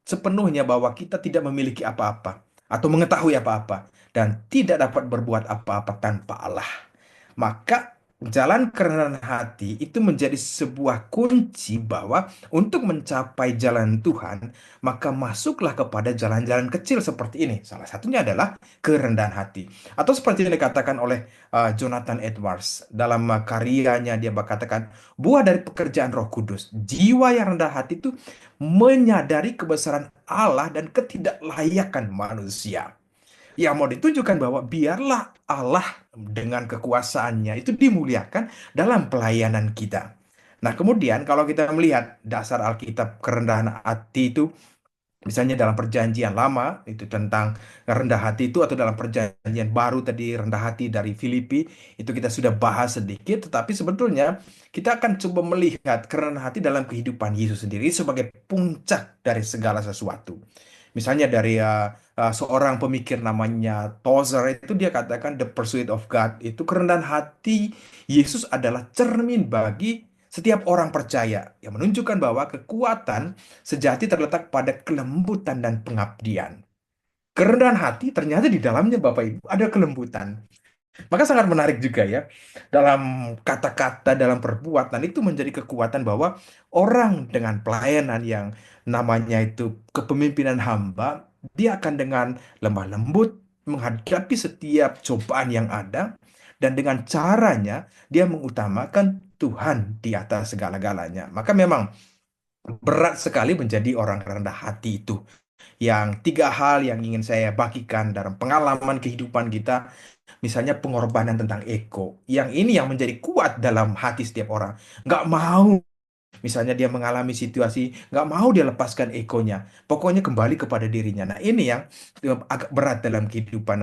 sepenuhnya bahwa kita tidak memiliki apa-apa atau mengetahui apa-apa dan tidak dapat berbuat apa-apa tanpa Allah. Maka jalan kerendahan hati itu menjadi sebuah kunci bahwa untuk mencapai jalan Tuhan, maka masuklah kepada jalan-jalan kecil seperti ini. Salah satunya adalah kerendahan hati. Atau seperti yang dikatakan oleh Jonathan Edwards dalam karyanya, dia berkatakan, buah dari pekerjaan Roh Kudus, jiwa yang rendah hati itu menyadari kebesaran Allah dan ketidaklayakan manusia. Yang mau ditunjukkan bahwa biarlah Allah dengan kekuasaannya itu dimuliakan dalam pelayanan kita. Nah, kemudian kalau kita melihat dasar Alkitab kerendahan hati itu, misalnya dalam perjanjian lama itu tentang rendah hati itu, atau dalam perjanjian baru tadi rendah hati dari Filipi, itu kita sudah bahas sedikit, tetapi sebetulnya kita akan coba melihat kerendahan hati dalam kehidupan Yesus sendiri sebagai puncak dari segala sesuatu. Misalnya dari seorang pemikir namanya Tozer itu dia katakan the pursuit of God, itu kerendahan hati Yesus adalah cermin bagi setiap orang percaya yang menunjukkan bahwa kekuatan sejati terletak pada kelembutan dan pengabdian. Kerendahan hati ternyata di dalamnya Bapak Ibu ada kelembutan. Maka sangat menarik juga ya, dalam kata-kata, dalam perbuatan itu menjadi kekuatan bahwa orang dengan pelayanan yang namanya itu kepemimpinan hamba, dia akan dengan lemah lembut menghadapi setiap cobaan yang ada, dan dengan caranya dia mengutamakan Tuhan di atas segala-galanya. Maka memang berat sekali menjadi orang rendah hati itu. Yang tiga hal yang ingin saya bagikan dalam pengalaman kehidupan kita, misalnya pengorbanan tentang ego. Yang ini yang menjadi kuat dalam hati setiap orang. Nggak mau, misalnya dia mengalami situasi, nggak mau dia lepaskan egonya. Pokoknya kembali kepada dirinya. Nah, ini yang agak berat dalam kehidupan,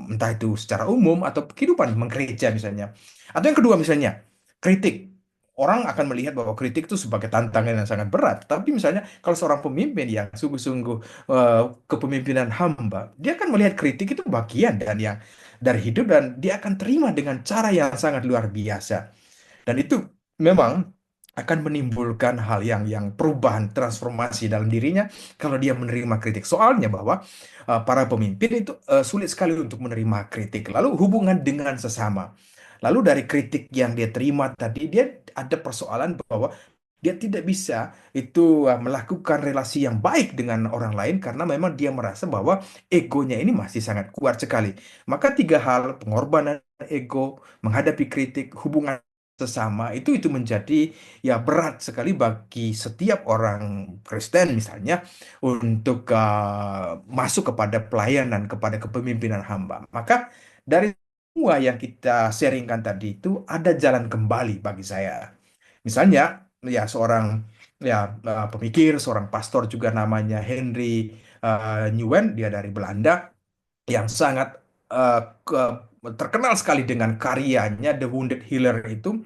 entah itu secara umum atau kehidupan menggereja misalnya. Atau yang kedua misalnya, kritik. Orang akan melihat bahwa kritik itu sebagai tantangan yang sangat berat. Tapi misalnya kalau seorang pemimpin yang sungguh-sungguh kepemimpinan hamba, dia akan melihat kritik itu bagian dan yang dari hidup, dan dia akan terima dengan cara yang sangat luar biasa. Dan itu memang akan menimbulkan hal yang perubahan transformasi dalam dirinya kalau dia menerima kritik. Soalnya bahwa para pemimpin itu sulit sekali untuk menerima kritik. Lalu hubungan dengan sesama. Lalu dari kritik yang dia terima tadi, dia ada persoalan bahwa dia tidak bisa itu melakukan relasi yang baik dengan orang lain karena memang dia merasa bahwa egonya ini masih sangat kuat sekali. Maka tiga hal, pengorbanan ego, menghadapi kritik, hubungan sesama itu menjadi ya berat sekali bagi setiap orang Kristen misalnya untuk masuk kepada pelayanan, kepada kepemimpinan hamba. Maka dari semua yang kita sharingkan tadi itu ada jalan kembali bagi saya. Misalnya ya seorang ya pemikir, seorang pastor juga namanya Henry Nouwen, dia dari Belanda yang sangat eh, terkenal sekali dengan karyanya The Wounded Healer itu.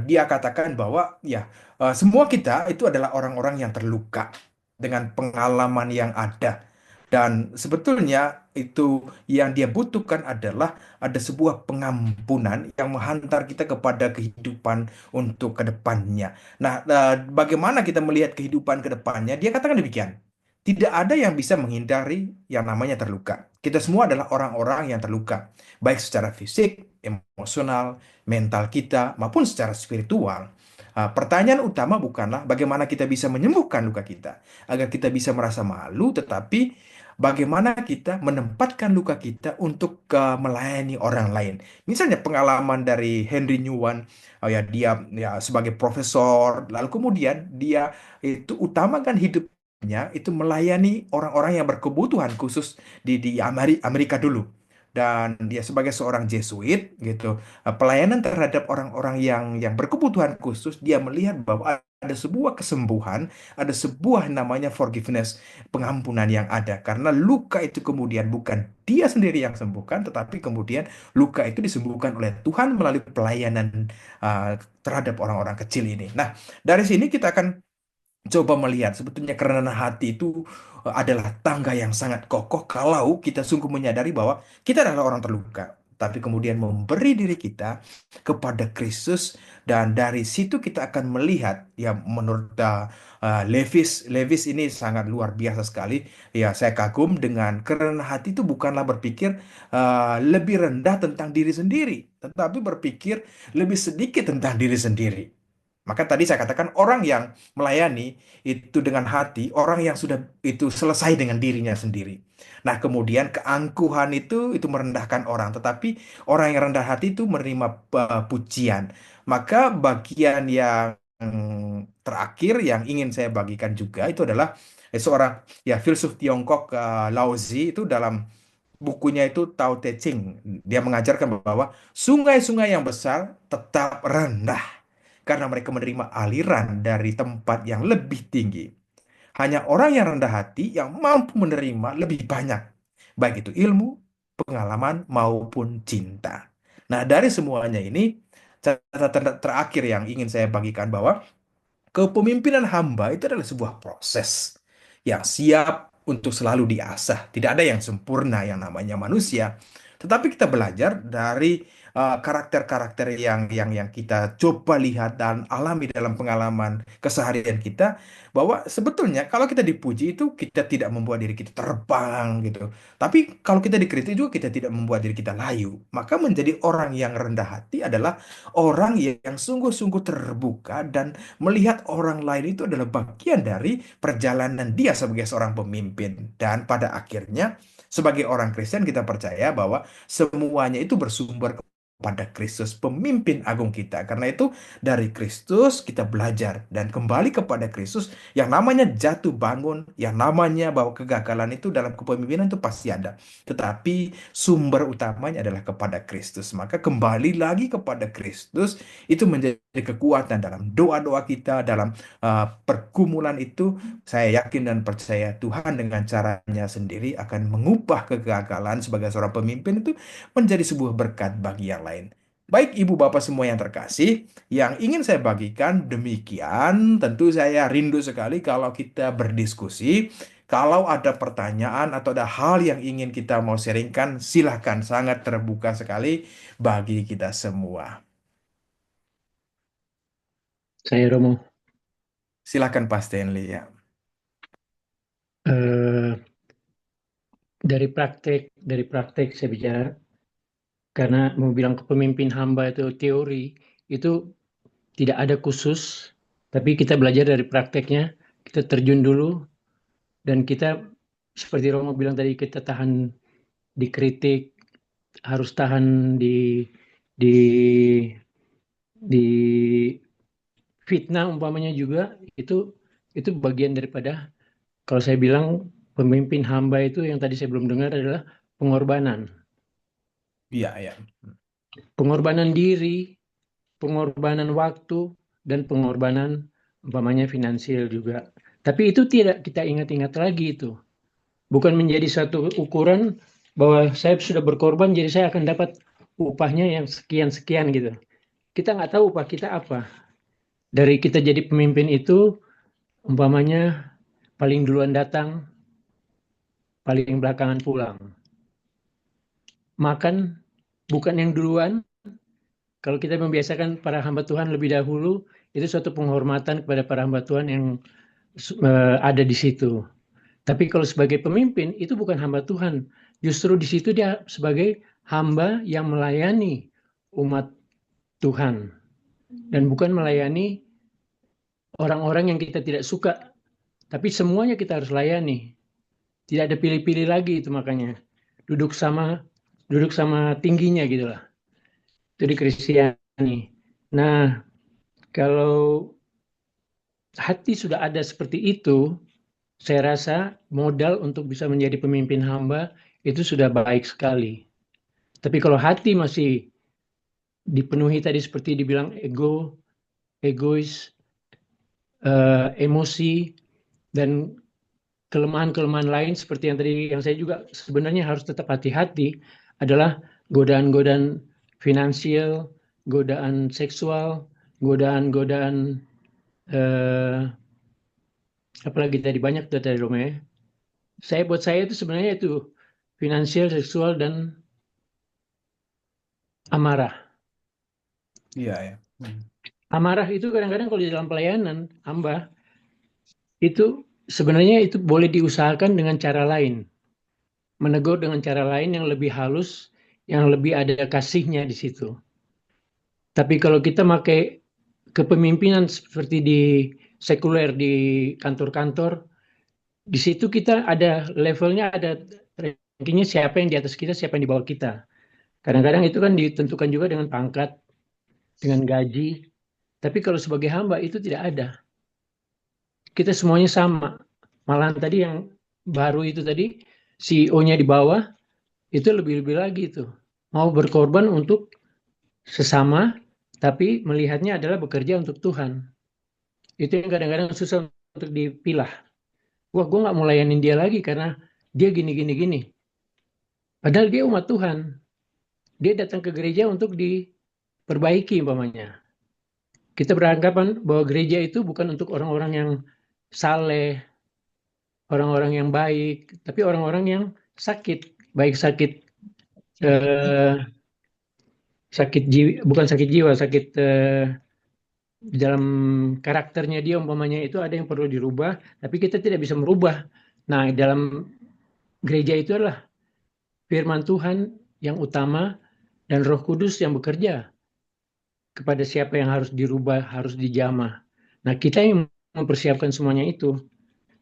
Dia katakan bahwa ya semua kita itu adalah orang-orang yang terluka dengan pengalaman yang ada. Dan sebetulnya itu yang dia butuhkan adalah ada sebuah pengampunan yang menghantar kita kepada kehidupan untuk kedepannya. Nah, bagaimana kita melihat kehidupan kedepannya? Dia katakan demikian. Tidak ada yang bisa menghindari yang namanya terluka. Kita semua adalah orang-orang yang terluka, baik secara fisik, emosional, mental kita, maupun secara spiritual. Pertanyaan utama bukanlah bagaimana kita bisa menyembuhkan luka kita, agar kita bisa merasa malu, tetapi bagaimana kita menempatkan luka kita untuk melayani orang lain. Misalnya pengalaman dari Henry Nouwen, ya dia ya sebagai profesor, lalu kemudian dia itu utamakan hidupnya itu melayani orang-orang yang berkebutuhan khusus di Amerika dulu. Dan dia sebagai seorang Jesuit gitu, pelayanan terhadap orang-orang yang berkebutuhan khusus, dia melihat bahwa ada sebuah kesembuhan, ada sebuah namanya forgiveness, pengampunan yang ada. Karena luka itu kemudian bukan dia sendiri yang sembuhkan, tetapi kemudian luka itu disembuhkan oleh Tuhan melalui pelayanan terhadap orang-orang kecil ini. Nah, dari sini kita akan coba melihat sebetulnya kerendahan hati itu adalah tangga yang sangat kokoh kalau kita sungguh menyadari bahwa kita adalah orang terluka, tapi kemudian memberi diri kita kepada Kristus, dan dari situ kita akan melihat ya menurut Levis ini sangat luar biasa sekali. Ya, saya kagum dengan kerendahan hati itu bukanlah berpikir lebih rendah tentang diri sendiri, tetapi berpikir lebih sedikit tentang diri sendiri. Maka tadi saya katakan orang yang melayani itu dengan hati, orang yang sudah itu selesai dengan dirinya sendiri. Nah, kemudian keangkuhan itu merendahkan orang, tetapi orang yang rendah hati itu menerima pujian. Maka bagian yang terakhir yang ingin saya bagikan juga itu adalah seorang ya filsuf Tiongkok, Lao Tzu, itu dalam bukunya itu Tao Te Ching. Dia mengajarkan bahwa sungai-sungai yang besar tetap rendah karena mereka menerima aliran dari tempat yang lebih tinggi. Hanya orang yang rendah hati yang mampu menerima lebih banyak, baik itu ilmu, pengalaman, maupun cinta. Nah, dari semuanya ini, catatan terakhir yang ingin saya bagikan bahwa kepemimpinan hamba itu adalah sebuah proses yang siap untuk selalu diasah. Tidak ada yang sempurna yang namanya manusia, tetapi kita belajar dari karakter-karakter yang kita coba lihat dan alami dalam pengalaman keseharian kita, bahwa sebetulnya kalau kita dipuji itu kita tidak membuat diri kita terbang gitu. Tapi kalau kita dikritik juga kita tidak membuat diri kita layu. Maka menjadi orang yang rendah hati adalah orang yang sungguh-sungguh terbuka dan melihat orang lain itu adalah bagian dari perjalanan dia sebagai seorang pemimpin. Dan pada akhirnya, sebagai orang Kristen, kita percaya bahwa semuanya itu bersumber pada Kristus, pemimpin agung kita. Karena itu, dari Kristus kita belajar dan kembali kepada Kristus. Yang namanya jatuh bangun, yang namanya bahwa kegagalan itu dalam kepemimpinan itu pasti ada. Tetapi sumber utamanya adalah kepada Kristus. Maka kembali lagi kepada Kristus itu menjadi kekuatan dalam doa-doa kita, dalam pergumulan itu. Saya yakin dan percaya Tuhan dengan caranya sendiri akan mengubah kegagalan sebagai seorang pemimpin itu menjadi sebuah berkat bagi yang lain. Baik ibu bapak semua yang terkasih, yang ingin saya bagikan demikian. Tentu saya rindu sekali kalau kita berdiskusi. Kalau ada pertanyaan atau ada hal yang ingin kita mau sharingkan, silahkan, sangat terbuka sekali bagi kita semua. Saya Romo. Silakan Pak Stanley ya. Eh, dari praktek saya bicara, karena mau bilang kepemimpin hamba itu teori, itu tidak ada khusus, tapi kita belajar dari prakteknya, kita terjun dulu, dan kita seperti Romo bilang tadi, kita tahan dikritik, harus tahan di di fitnah umpamanya juga, itu bagian daripada, kalau saya bilang pemimpin hamba itu yang tadi saya belum dengar adalah pengorbanan. Iya, ya. Pengorbanan diri, pengorbanan waktu, dan pengorbanan umpamanya finansial juga. Tapi itu tidak kita ingat-ingat lagi itu. Bukan menjadi satu ukuran bahwa saya sudah berkorban jadi saya akan dapat upahnya yang sekian-sekian gitu. Kita nggak tahu upah kita apa. Dari kita jadi pemimpin itu umpamanya paling duluan datang, paling belakangan pulang. Makan bukan yang duluan. Kalau kita membiasakan para hamba Tuhan lebih dahulu, itu suatu penghormatan kepada para hamba Tuhan yang ada di situ. Tapi kalau sebagai pemimpin, itu bukan hamba Tuhan. Justru di situ dia sebagai hamba yang melayani umat Tuhan. Dan bukan melayani orang-orang yang kita tidak suka. Tapi semuanya kita harus layani. Tidak ada pilih-pilih lagi itu makanya. Duduk sama tingginya gitu lah. Itu di Kristiani. Nah, kalau hati sudah ada seperti itu, saya rasa modal untuk bisa menjadi pemimpin hamba itu sudah baik sekali. Tapi kalau hati masih dipenuhi tadi seperti dibilang egois, emosi, dan kelemahan-kelemahan lain seperti yang tadi yang saya juga sebenarnya harus tetap hati-hati adalah godaan-godaan finansial, godaan seksual, godaan-godaan apalagi tadi banyak tuh dari Roma ya. Buat saya itu sebenarnya itu finansial, seksual, dan amarah. Iya, ya. Amarah itu kadang-kadang kalau di dalam pelayanan hamba itu sebenarnya itu boleh diusahakan dengan cara lain. Menegur dengan cara lain yang lebih halus, yang lebih ada kasihnya di situ. Tapi kalau kita pakai kepemimpinan seperti di sekuler di kantor-kantor, di situ kita ada levelnya, ada rankingnya siapa yang di atas kita, siapa yang di bawah kita. Kadang-kadang itu kan ditentukan juga dengan pangkat, dengan gaji. Tapi kalau sebagai hamba itu tidak ada. Kita semuanya sama. Malahan tadi yang baru itu tadi, CEO-nya di bawah, itu lebih-lebih lagi itu. Mau berkorban untuk sesama, tapi melihatnya adalah bekerja untuk Tuhan. Itu yang kadang-kadang susah untuk dipilah. Wah, gue nggak mau layanin dia lagi karena dia gini. Padahal dia umat Tuhan. Dia datang ke gereja untuk diperbaiki umpamanya. Kita beranggapan bahwa gereja itu bukan untuk orang-orang yang saleh, orang-orang yang baik, tapi orang-orang yang sakit, baik sakit bukan sakit jiwa, sakit di dalam karakternya dia umpamanya itu ada yang perlu dirubah, tapi kita tidak bisa merubah. Nah, dalam gereja itu adalah firman Tuhan yang utama dan Roh Kudus yang bekerja kepada siapa yang harus dirubah, harus dijamah. Nah, kita yang mempersiapkan semuanya itu.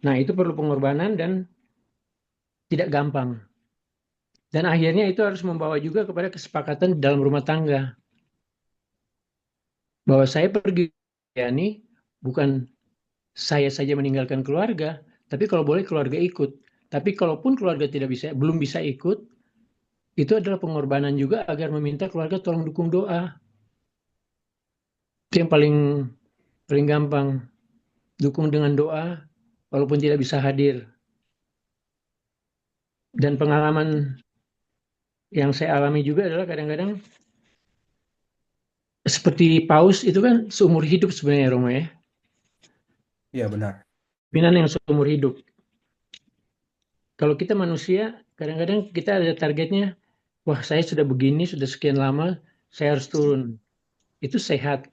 Nah, itu perlu pengorbanan dan tidak gampang. Dan akhirnya itu harus membawa juga kepada kesepakatan di dalam rumah tangga. Bahwa saya pergi ini bukan saya saja meninggalkan keluarga, tapi kalau boleh keluarga ikut. Tapi kalaupun keluarga belum bisa ikut, itu adalah pengorbanan juga agar meminta keluarga tolong dukung doa. Itu yang paling gampang. Dukung dengan doa walaupun tidak bisa hadir. Dan pengalaman yang saya alami juga adalah kadang-kadang seperti paus itu kan seumur hidup sebenarnya Romo ya. Iya, benar. Pimpinan yang seumur hidup. Kalau kita manusia, kadang-kadang kita ada targetnya, wah saya sudah begini, sudah sekian lama, saya harus turun. Itu sehat.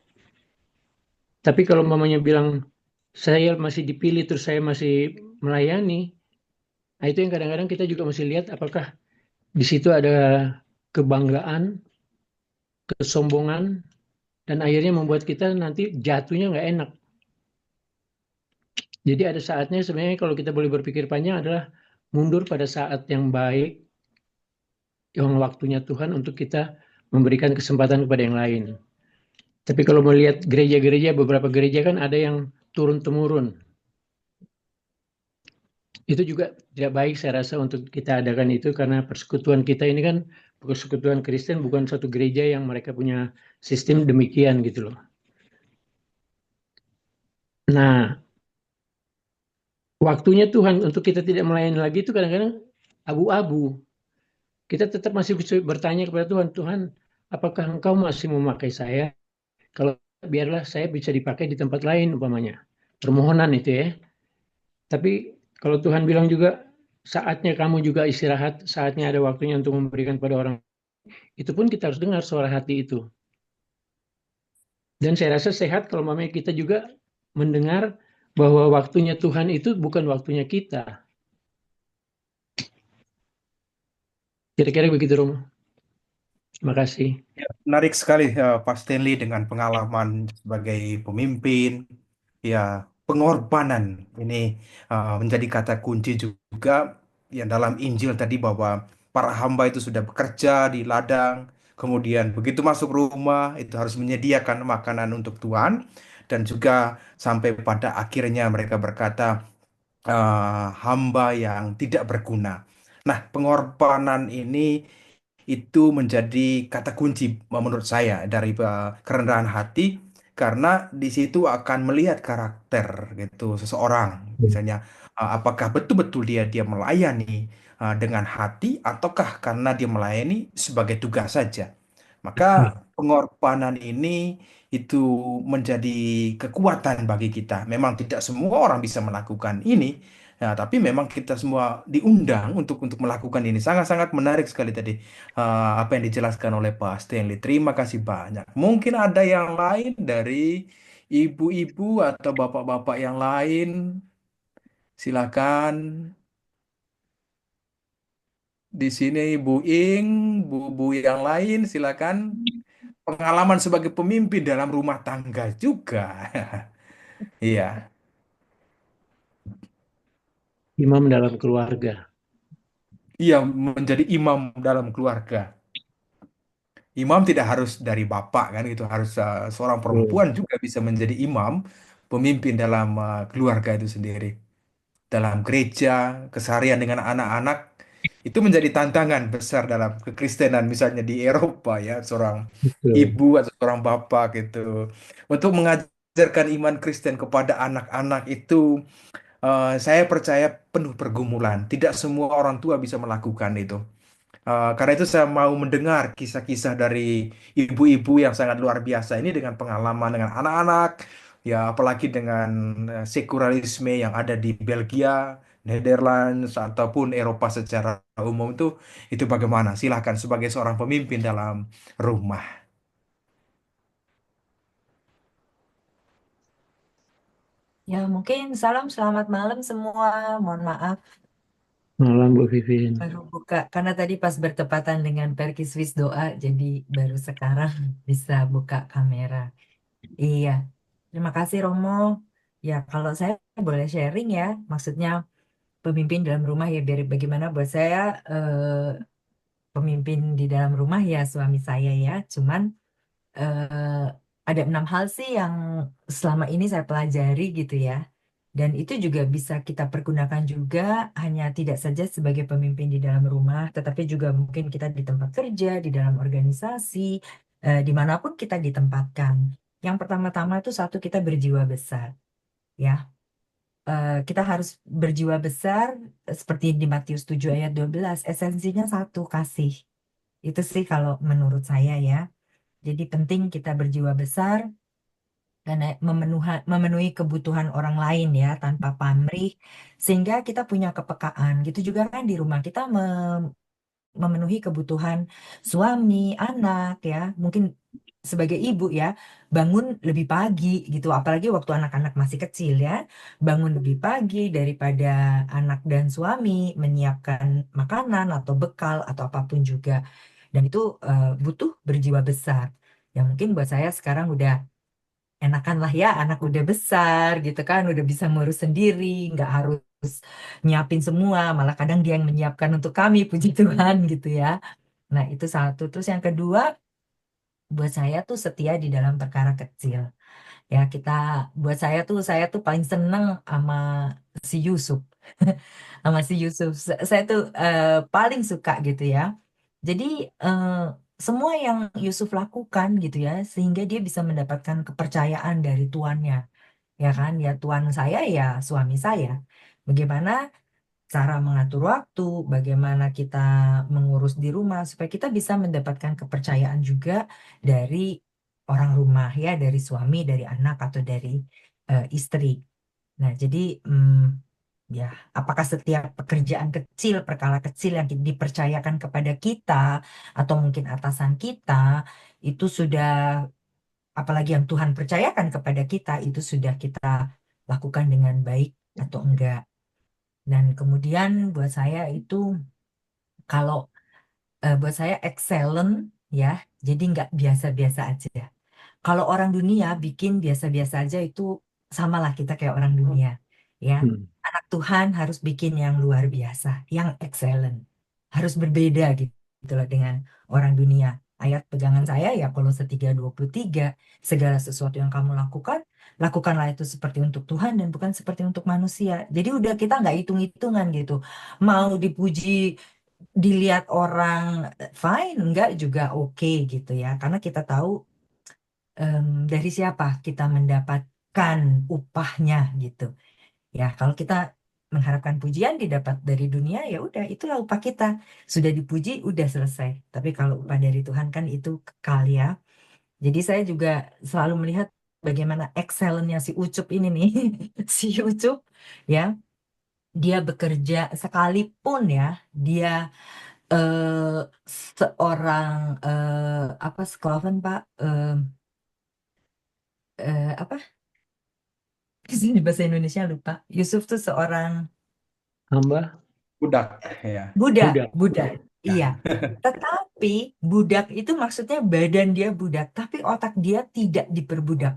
Tapi kalau mamanya bilang saya masih dipilih terus saya masih melayani, nah itu yang kadang-kadang kita juga mesti lihat apakah di situ ada kebanggaan, kesombongan, dan akhirnya membuat kita nanti jatuhnya nggak enak. Jadi ada saatnya sebenarnya kalau kita boleh berpikir panjang adalah mundur pada saat yang baik, yang waktunya Tuhan untuk kita memberikan kesempatan kepada yang lain. Tapi kalau melihat gereja-gereja, beberapa gereja kan ada yang turun-temurun. Itu juga tidak baik saya rasa untuk kita adakan itu karena persekutuan kita ini kan persekutuan Kristen, bukan satu gereja yang mereka punya sistem demikian gitu loh. Nah, waktunya Tuhan untuk kita tidak melayani lagi itu kadang-kadang abu-abu. Kita tetap masih bisa bertanya kepada Tuhan, Tuhan, apakah Engkau masih memakai saya? Kalau biarlah saya bisa dipakai di tempat lain umpamanya. Permohonan itu ya. Tapi kalau Tuhan bilang juga saatnya kamu juga istirahat, saatnya ada waktunya untuk memberikan pada orang. Itu pun kita harus dengar suara hati itu. Dan saya rasa sehat kalau mamanya kita juga mendengar bahwa waktunya Tuhan itu bukan waktunya kita. Kira-kira begitu, Romo. Terima kasih. Ya, menarik sekali Pak Stanley dengan pengalaman sebagai pemimpin. Ya, pengorbanan ini menjadi kata kunci juga ya dalam Injil tadi bahwa para hamba itu sudah bekerja di ladang, kemudian begitu masuk rumah itu harus menyediakan makanan untuk Tuhan dan juga sampai pada akhirnya mereka berkata hamba yang tidak berguna. Nah, pengorbanan ini itu menjadi kata kunci menurut saya dari kerendahan hati karena di situ akan melihat karakter gitu seseorang misalnya apakah betul-betul dia melayani dengan hati ataukah karena dia melayani sebagai tugas saja maka pengorbanan ini itu menjadi kekuatan bagi kita memang tidak semua orang bisa melakukan ini. Ya, tapi memang kita semua diundang untuk melakukan ini. Sangat-sangat menarik sekali tadi apa yang dijelaskan oleh Pak Stanley. Terima kasih banyak. Mungkin ada yang lain dari ibu-ibu atau bapak-bapak yang lain. Silakan. Di sini Bu Ing, bu-bu yang lain, silakan. Pengalaman sebagai pemimpin dalam rumah tangga juga. Iya, Imam dalam keluarga. iya menjadi imam dalam keluarga. Imam tidak harus dari bapak kan gitu, harus seorang perempuan juga bisa menjadi imam, pemimpin dalam keluarga itu sendiri. Dalam gereja, keseharian dengan anak-anak itu menjadi tantangan besar dalam kekristenan misalnya di Eropa ya, seorang Betul. ibu atau seorang bapak gitu. Untuk mengajarkan iman Kristen kepada anak-anak itu saya percaya penuh pergumulan. Tidak semua orang tua bisa melakukan itu. Karena itu saya mau mendengar kisah-kisah dari ibu-ibu yang sangat luar biasa ini dengan pengalaman dengan anak-anak, ya apalagi dengan sekularisme yang ada di Belgia, Netherlands ataupun Eropa secara umum itu bagaimana? Silahkan sebagai seorang pemimpin dalam rumah. Ya, mungkin salam selamat malam semua. Mohon maaf Malam Bu Vivin. baru buka karena tadi pas bertepatan dengan Perkiswis doa, jadi baru sekarang bisa buka kamera. Iya, terima kasih Romo. Ya, kalau saya boleh sharing ya, maksudnya pemimpin dalam rumah ya biar bagaimana buat saya pemimpin di dalam rumah ya suami saya ya. Cuman eh, ada 6 hal sih yang selama ini saya pelajari gitu ya. Dan itu juga bisa kita pergunakan juga hanya tidak saja sebagai pemimpin di dalam rumah, tetapi juga mungkin kita di tempat kerja, di dalam organisasi, dimanapun kita ditempatkan. Yang pertama-tama itu satu kita berjiwa besar, ya. Kita harus berjiwa besar seperti di Matius 7 ayat 12. Esensinya satu, kasih. Itu sih kalau menurut saya ya. Jadi penting kita berjiwa besar dan memenuhi kebutuhan orang lain ya tanpa pamrih sehingga kita punya kepekaan gitu juga kan di rumah kita memenuhi kebutuhan suami, anak ya mungkin sebagai ibu ya, bangun lebih pagi gitu, apalagi waktu anak-anak masih kecil ya, bangun lebih pagi daripada anak dan suami menyiapkan makanan atau bekal atau apapun juga. Dan itu butuh berjiwa besar. Ya mungkin buat saya sekarang udah enakan lah ya, anak udah besar gitu kan, udah bisa ngurus sendiri, nggak harus nyiapin semua, malah kadang dia yang menyiapkan untuk kami, puji Tuhan gitu ya. Nah itu satu. Terus yang kedua, buat saya tuh setia di dalam perkara kecil. Ya kita, buat saya tuh paling seneng sama si Yusuf. Sama si Yusuf. Saya tuh paling suka gitu ya. Jadi eh, semua yang Yusuf lakukan gitu ya, sehingga dia bisa mendapatkan kepercayaan dari tuannya. Ya kan, ya tuan saya ya suami saya. Bagaimana cara mengatur waktu, bagaimana kita mengurus di rumah supaya kita bisa mendapatkan kepercayaan juga dari orang rumah ya, dari suami, dari anak atau dari istri. Nah, jadi ya, apakah setiap pekerjaan kecil, perkara kecil yang dipercayakan kepada kita atau mungkin atasan kita itu sudah, apalagi yang Tuhan percayakan kepada kita itu sudah kita lakukan dengan baik atau enggak. Dan kemudian buat saya itu kalau buat saya excellent ya, jadi nggak biasa-biasa aja. Kalau orang dunia bikin biasa-biasa aja itu samalah kita kayak orang dunia ya. Hmm. Anak Tuhan harus bikin yang luar biasa, yang excellent. Harus berbeda gitu loh dengan orang dunia. Ayat pegangan saya ya Kolose 3:23, segala sesuatu yang kamu lakukan, lakukanlah itu seperti untuk Tuhan dan bukan seperti untuk manusia. Jadi udah kita nggak hitung-hitungan gitu. Mau dipuji, dilihat orang fine, enggak juga oke gitu ya. Karena kita tahu dari siapa kita mendapatkan upahnya gitu. Ya, kalau kita mengharapkan pujian didapat dari dunia, ya udah itulah upah kita. Sudah dipuji, udah selesai. Tapi kalau upah dari Tuhan kan itu kekal ya. Jadi saya juga selalu melihat bagaimana excellentnya si Ucup ini nih. Si Ucup ya, dia bekerja sekalipun ya, dia eh seorang apa sekolavan Pak, apa di bahasa Indonesia lupa. Yusuf tuh seorang Hamba Budak ya. budak, budak. budak. Ya. Iya. Tetapi budak itu maksudnya badan dia budak, tapi otak dia tidak diperbudak.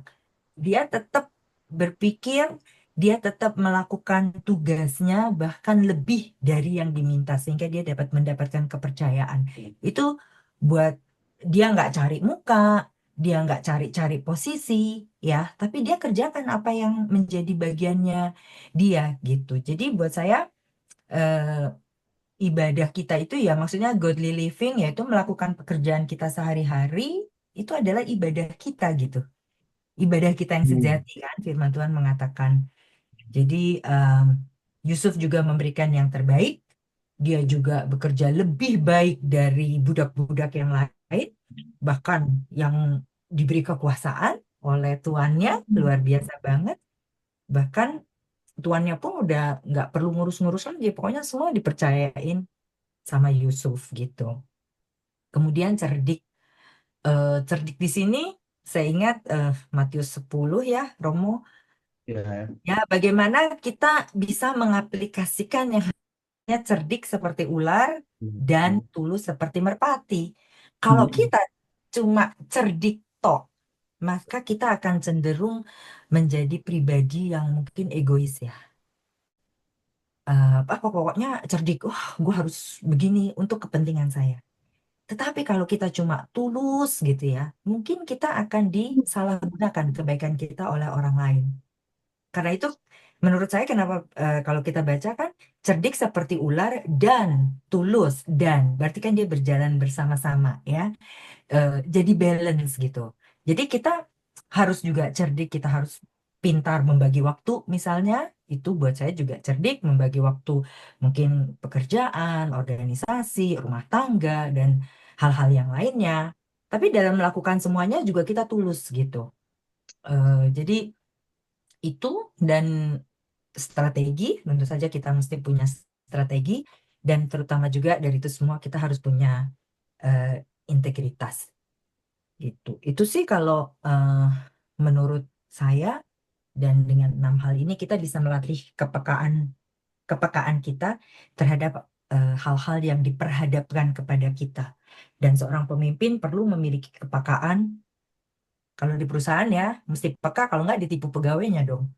Dia tetap berpikir, dia tetap melakukan tugasnya bahkan lebih dari yang diminta sehingga dia dapat mendapatkan kepercayaan. Itu buat dia nggak cari muka, dia nggak cari-cari posisi, ya, tapi dia kerjakan apa yang menjadi bagiannya dia gitu. Jadi buat saya eh, ibadah kita itu ya maksudnya godly living yaitu melakukan pekerjaan kita sehari-hari itu adalah ibadah kita gitu. Ibadah kita yang Hmm. sejati kan firman Tuhan mengatakan. Jadi Yusuf juga memberikan yang terbaik. Dia juga bekerja lebih baik dari budak-budak yang lain, bahkan yang diberi kekuasaan oleh tuannya luar biasa banget. Bahkan tuannya pun udah nggak perlu ngurus-ngurus lagi, pokoknya semua dipercayain sama Yusuf gitu. Kemudian cerdik, cerdik di sini saya ingat Matius 10 ya, Romo. Ya. Ya, bagaimana kita bisa mengaplikasikan yang hanya cerdik seperti ular dan tulus seperti merpati. Kalau Hmm. kita cuma cerdik tok, maka kita akan cenderung menjadi pribadi yang mungkin egois ya. Apa pokoknya cerdik, wah, gue harus begini untuk kepentingan saya. Tetapi kalau kita cuma tulus gitu ya, mungkin kita akan disalahgunakan kebaikan kita oleh orang lain. Karena itu menurut saya kenapa kalau kita baca kan cerdik seperti ular dan tulus dan berarti kan dia berjalan bersama-sama ya. Jadi balance gitu. Jadi kita harus juga cerdik, kita harus pintar membagi waktu misalnya itu buat saya juga cerdik membagi waktu mungkin pekerjaan, organisasi, rumah tangga dan hal-hal yang lainnya. Tapi dalam melakukan semuanya juga kita tulus gitu. Jadi itu dan strategi, tentu saja kita mesti punya strategi dan terutama juga dari itu semua kita harus punya eh, integritas. gitu. Itu sih kalau menurut saya, dan dengan 6 hal ini kita bisa melatih kepekaan kita terhadap hal-hal yang diperhadapkan kepada kita. Dan seorang pemimpin perlu memiliki kepekaan. Kalau di perusahaan ya, mesti peka, kalau nggak ditipu pegawainya dong.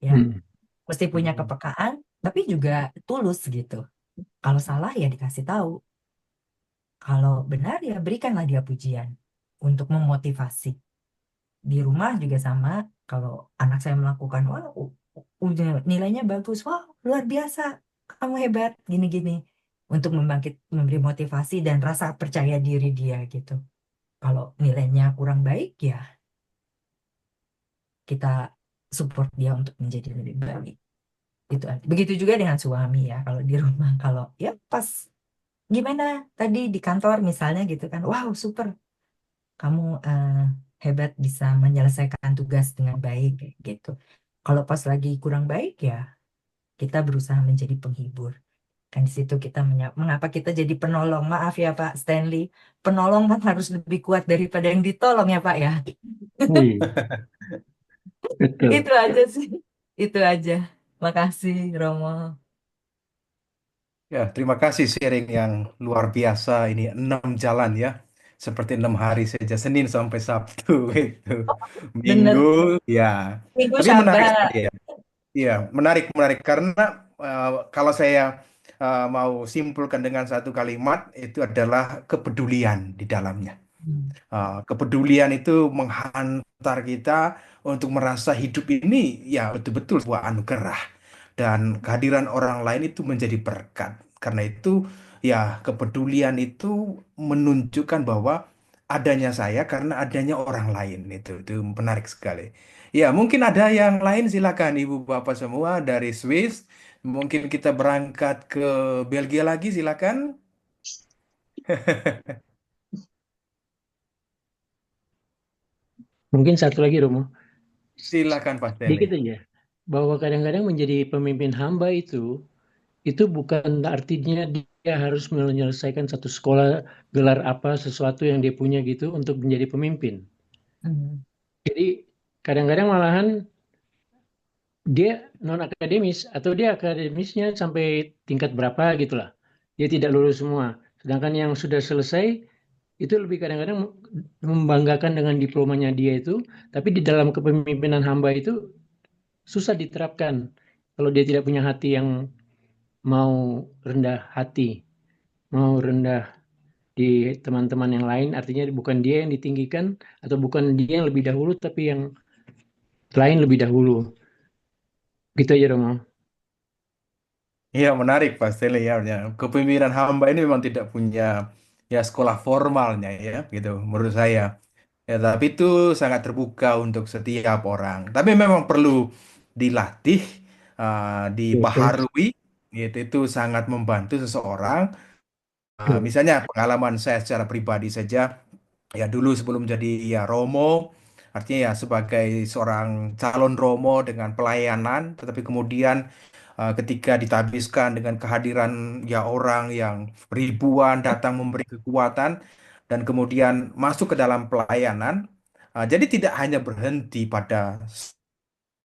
Ya, Hmm. mesti punya Hmm. kepekaan, tapi juga tulus gitu. Kalau salah ya dikasih tahu. Kalau benar ya berikanlah dia pujian untuk memotivasi. Di rumah juga sama, kalau anak saya melakukan, wah udah nilainya bagus, wah luar biasa, kamu hebat, gini-gini. Untuk memberi motivasi dan rasa percaya diri dia gitu. Kalau nilainya kurang baik ya kita support dia untuk menjadi lebih baik. Itu aja. Begitu juga dengan suami ya, kalau di rumah, kalau ya pas gimana tadi di kantor misalnya gitu kan, wow super, kamu hebat bisa menyelesaikan tugas dengan baik kayak gitu. Kalau pas lagi kurang baik ya kita berusaha menjadi penghibur. Kan di situ kita mengapa kita jadi penolong. Maaf ya Pak Stanley, penolong kan harus lebih kuat daripada yang ditolong ya Pak ya. Iya, betul. Itu aja sih. Itu aja. Makasih Romo. Ya, terima kasih sharing yang luar biasa ini 6 jalan ya. Seperti 6 hari saja, Senin sampai Sabtu itu. Minggu, Bener. ya. Minggu Tapi menarik sekali Sabat. ya. Iya, menarik, menarik. Karena kalau saya mau simpulkan dengan satu kalimat, itu adalah kepedulian di dalamnya. Hmm. Kepedulian itu menghantar kita untuk merasa hidup ini ya betul-betul sebuah anugerah dan kehadiran orang lain itu menjadi berkat. Karena itu ya kepedulian itu menunjukkan bahwa adanya saya karena adanya orang lain itu menarik sekali. Ya, mungkin ada yang lain, silakan Ibu Bapak semua dari Swiss. Mungkin kita berangkat ke Belgia lagi, silakan. Mungkin satu lagi, Romo. Silakan Pak Stanley. Sedikit aja. Bahwa kadang-kadang menjadi pemimpin hamba itu bukan artinya dia harus menyelesaikan satu sekolah, gelar apa, sesuatu yang dia punya gitu untuk menjadi pemimpin. Hmm. Jadi kadang-kadang malahan dia non akademis atau dia akademisnya sampai tingkat berapa gitulah. Dia tidak lulus semua. Sedangkan yang sudah selesai itu lebih kadang-kadang membanggakan dengan diplomanya dia itu, tapi di dalam kepemimpinan hamba itu susah diterapkan kalau dia tidak punya hati yang mau rendah hati, mau rendah di teman-teman yang lain, artinya bukan dia yang ditinggikan atau bukan dia yang lebih dahulu, tapi yang lain lebih dahulu. Gitu aja Romo. Iya, menarik Pak Stele ya. Ya. Kepemimpinan hamba ini memang tidak punya ya sekolah formalnya ya, gitu menurut saya. Ya, tapi itu sangat terbuka untuk setiap orang. Tapi memang perlu dilatih, Betul. dibaharui, gitu. Itu sangat membantu seseorang. Betul. Misalnya pengalaman saya secara pribadi saja, ya dulu sebelum jadi ya Romo, artinya ya sebagai seorang calon Romo dengan pelayanan, tetapi kemudian ketika ditabiskan dengan kehadiran ya orang yang ribuan datang memberi kekuatan dan kemudian masuk ke dalam pelayanan, jadi tidak hanya berhenti pada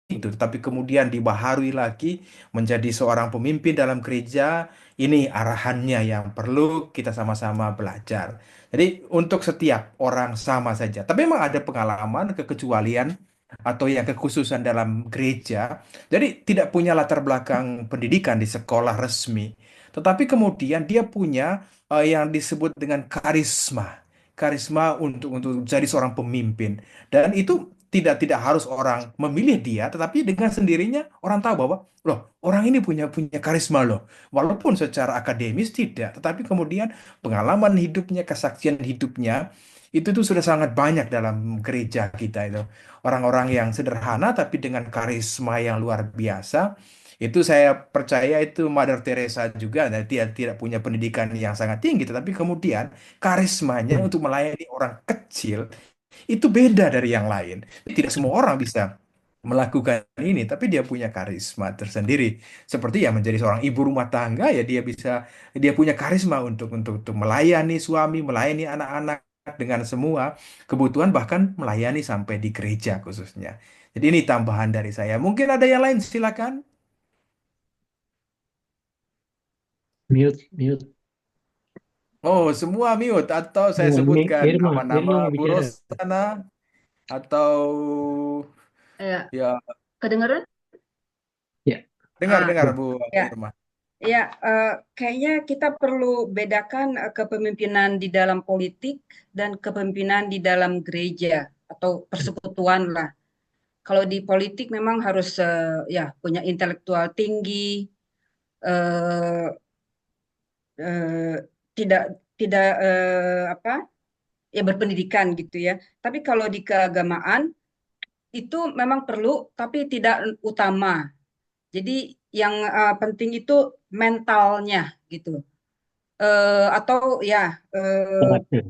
itu, tapi kemudian dibaharui lagi menjadi seorang pemimpin dalam gereja. Ini arahannya yang perlu kita sama-sama belajar. Jadi untuk setiap orang sama saja. Tapi memang ada pengalaman kekecualian atau yang kekhususan dalam gereja. Jadi tidak punya latar belakang pendidikan di sekolah resmi. Tetapi kemudian dia punya yang disebut dengan karisma. Karisma untuk jadi seorang pemimpin. Dan itu tidak harus orang memilih dia, tetapi dengan sendirinya orang tahu bahwa loh orang ini punya punya karisma loh, walaupun secara akademis tidak, tetapi kemudian pengalaman hidupnya, kesaksian hidupnya itu tuh sudah sangat banyak dalam gereja kita itu orang-orang yang sederhana tapi dengan karisma yang luar biasa. Itu saya percaya itu Mother Teresa juga, nah, dia tidak punya pendidikan yang sangat tinggi, tetapi kemudian karismanya untuk melayani orang kecil itu beda dari yang lain. Tidak semua orang bisa melakukan ini, tapi dia punya karisma tersendiri. Seperti ya menjadi seorang ibu rumah tangga ya dia punya karisma untuk melayani suami, melayani anak-anak. dengan semua kebutuhan, bahkan melayani sampai di gereja khususnya. Jadi ini tambahan dari saya. Mungkin ada yang lain, silakan. Mute, mute. Oh, semua mute atau saya Ya, sebutkan Irma, nama-nama Irma mau Bu bicara. Rosana atau Ya, ya kedengaran? Ya, Ah, dengar-dengar Bu ya, Irma. ya. Kayaknya kita perlu bedakan kepemimpinan di dalam politik dan kepemimpinan di dalam gereja atau persekutuan lah. Kalau di politik memang harus ya punya intelektual tinggi, eh, eh, tidak tidak apa ya berpendidikan gitu ya. Tapi kalau di keagamaan itu memang perlu, tapi tidak utama. Jadi yang penting itu mentalnya gitu. Atau ya karakter,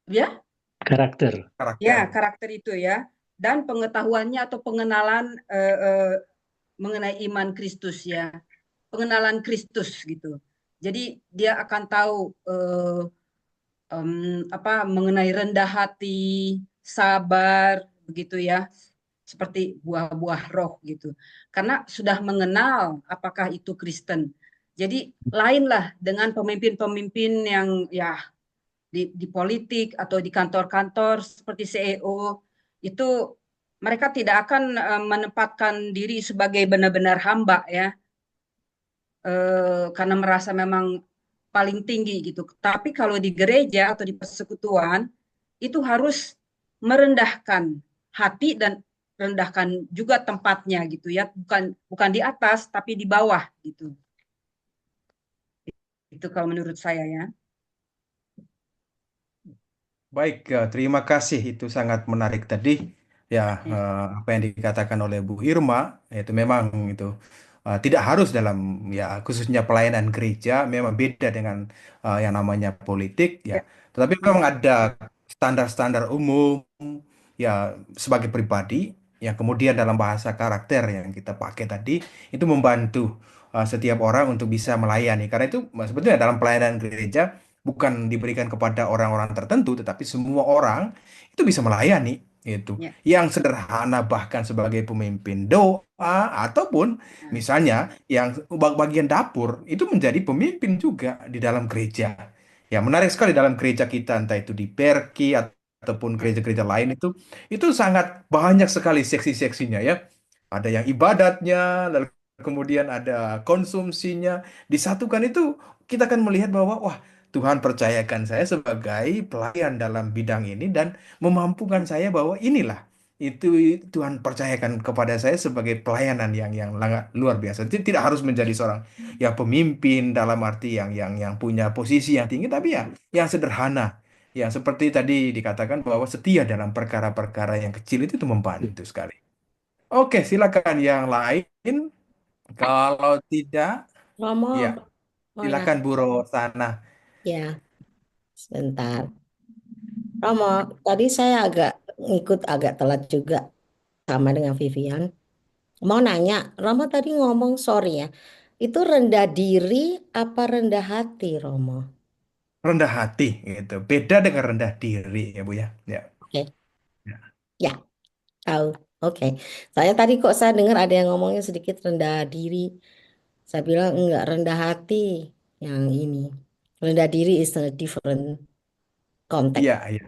ya karakter. ya Karakter. karakter itu ya dan pengetahuannya atau pengenalan mengenai iman Kristus ya, pengenalan Kristus gitu. Jadi dia akan tahu apa mengenai rendah hati, sabar begitu ya, seperti buah-buah roh gitu. Karena sudah mengenal apakah itu Kristen. Jadi lainlah dengan pemimpin-pemimpin yang ya di politik atau di kantor-kantor seperti CEO itu mereka tidak akan menempatkan diri sebagai benar-benar hamba ya, karena merasa memang paling tinggi gitu. Tapi kalau di gereja atau di persekutuan itu harus merendahkan hati dan rendahkan juga tempatnya gitu ya, bukan bukan di atas tapi di bawah gitu. Itu kalau menurut saya ya. Baik, terima kasih. Itu sangat menarik tadi. Ya, Ya, apa yang dikatakan oleh Bu Irma, itu memang itu tidak harus dalam ya khususnya pelayanan gereja, memang beda dengan yang namanya politik ya. ya, Tetapi memang ada standar-standar umum ya sebagai pribadi yang kemudian dalam bahasa karakter yang kita pakai tadi itu membantu setiap orang untuk bisa melayani. Karena itu sebetulnya dalam pelayanan gereja bukan diberikan kepada orang-orang tertentu, tetapi semua orang itu bisa melayani itu. ya, Yang sederhana bahkan sebagai pemimpin doa ataupun ya. misalnya yang bagian dapur itu menjadi pemimpin juga di dalam gereja. Ya, menarik sekali dalam gereja kita entah itu di Perki ataupun gereja-gereja lain itu sangat banyak sekali seksi-seksinya ya. Ada yang ibadatnya, lalu kemudian ada konsumsinya, disatukan itu kita akan melihat bahwa wah Tuhan percayakan saya sebagai pelayan dalam bidang ini dan memampukan saya bahwa inilah itu Tuhan percayakan kepada saya sebagai pelayanan yang sangat luar biasa. Tidak harus menjadi seorang ya pemimpin dalam arti yang punya posisi yang tinggi, tapi ya yang sederhana. Ya seperti tadi dikatakan bahwa setia dalam perkara-perkara yang kecil itu membantu sekali. Oke, silakan yang lain. Kalau tidak, ya Romo, mau silakan Bu Rosana. nanya sebentar. Romo, tadi saya ngikut agak telat juga sama dengan Vivian. Mau nanya, Romo tadi ngomong sorry ya. Itu rendah diri apa rendah hati, Romo? Rendah hati gitu. Beda dengan rendah diri ya Bu ya. Ya. Oke, Ya. ya tahu. Oke, saya tadi kok saya dengar ada yang ngomongnya sedikit rendah diri. Saya bilang enggak rendah hati yang ini. Rendah diri is a different context. Iya, iya.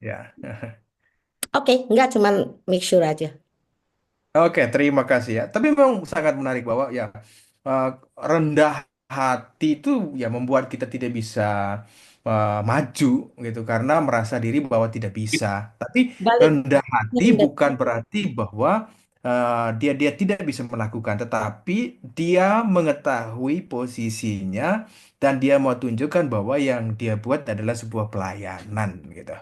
Ya. Oke, enggak cuman make sure aja. Oke, terima kasih ya. Tapi memang sangat menarik bahwa ya eh, rendah hati itu ya membuat kita tidak bisa maju gitu karena merasa diri bahwa tidak bisa. Tapi Balik. rendah hati Rendah. bukan berarti bahwa dia dia tidak bisa melakukan, tetapi dia mengetahui posisinya dan dia mau tunjukkan bahwa yang dia buat adalah sebuah pelayanan gitu.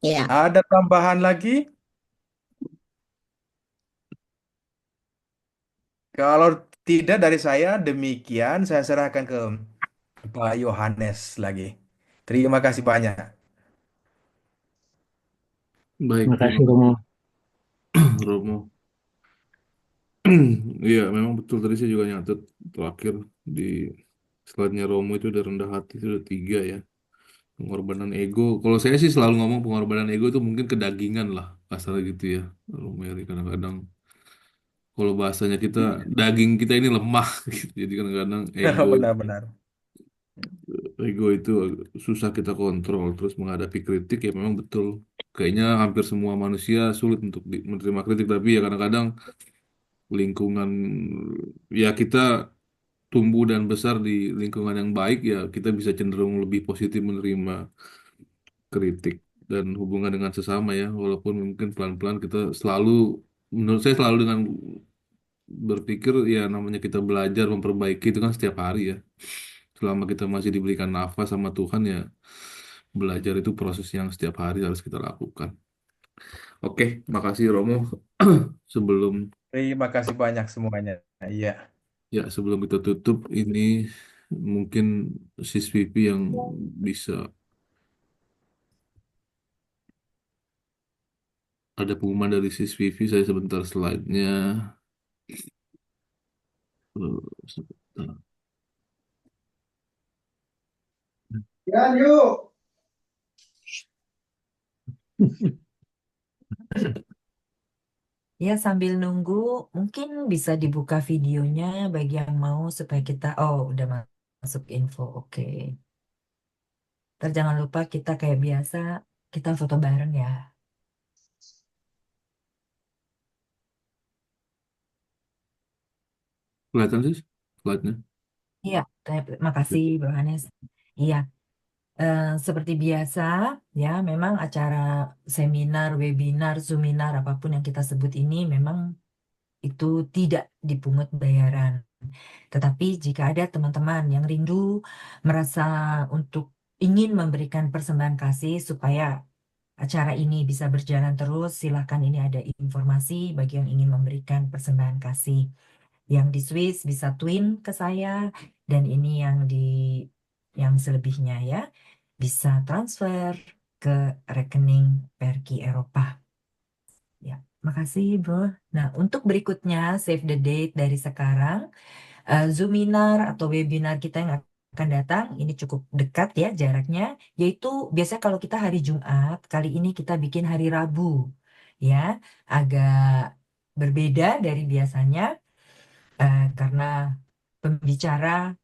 Ya, Ada tambahan lagi? Kalau tidak dari saya, demikian saya serahkan ke Pak Yohanes lagi. Terima kasih banyak. Baik, Terima terima kasih Romo. kasih Romo. Iya, memang betul tadi saya juga nyatet terakhir di Slide-nya Romo itu udah rendah hati, itu udah 3 ya. Pengorbanan ego. Kalau saya sih selalu ngomong pengorbanan ego itu mungkin kedagingan lah. Kasarnya gitu ya. Romeri kadang-kadang. Kalau bahasanya kita, daging kita ini lemah gitu. Jadi kadang-kadang Benar-benar. ego itu susah kita kontrol. Terus menghadapi kritik ya memang betul. Kayaknya hampir semua manusia sulit untuk menerima kritik. Tapi ya kadang-kadang lingkungan, ya kita tumbuh dan besar di lingkungan yang baik ya kita bisa cenderung lebih positif menerima kritik dan hubungan dengan sesama ya walaupun mungkin pelan-pelan kita selalu, menurut saya selalu dengan berpikir ya namanya kita belajar memperbaiki itu kan setiap hari ya, selama kita masih diberikan nafas sama Tuhan ya belajar itu proses yang setiap hari harus kita lakukan. Oke, makasih Romo. Sebelum Terima kasih banyak semuanya. Iya. sebelum kita tutup ini mungkin Sis Vivi yang bisa ada pengumuman dari Sis Vivi, saya sebentar slide-nya. Sebentar. Ya, yuk. Ya, sambil nunggu, mungkin bisa dibuka videonya bagi yang mau supaya kita, oh udah masuk info, oke. Ntar jangan lupa kita kayak biasa, kita foto bareng ya. Kelihatan sih slide-nya. Iya, makasih Bro Hanes. Iya, seperti biasa ya, memang acara seminar, webinar, zoominar, apapun yang kita sebut ini memang itu tidak dipungut bayaran. Tetapi jika ada teman-teman yang rindu merasa untuk ingin memberikan persembahan kasih supaya acara ini bisa berjalan terus, silakan ini ada informasi bagi yang ingin memberikan persembahan kasih. Yang di Swiss bisa twin ke saya dan ini yang selebihnya ya bisa transfer ke rekening Perki Eropa. Ya, makasih Bro. Nah, untuk berikutnya save the date dari sekarang. Zoominar atau webinar kita yang akan datang ini cukup dekat ya jaraknya, yaitu biasanya kalau kita hari Jumat, kali ini kita bikin hari Rabu ya, agak berbeda dari biasanya karena pembicara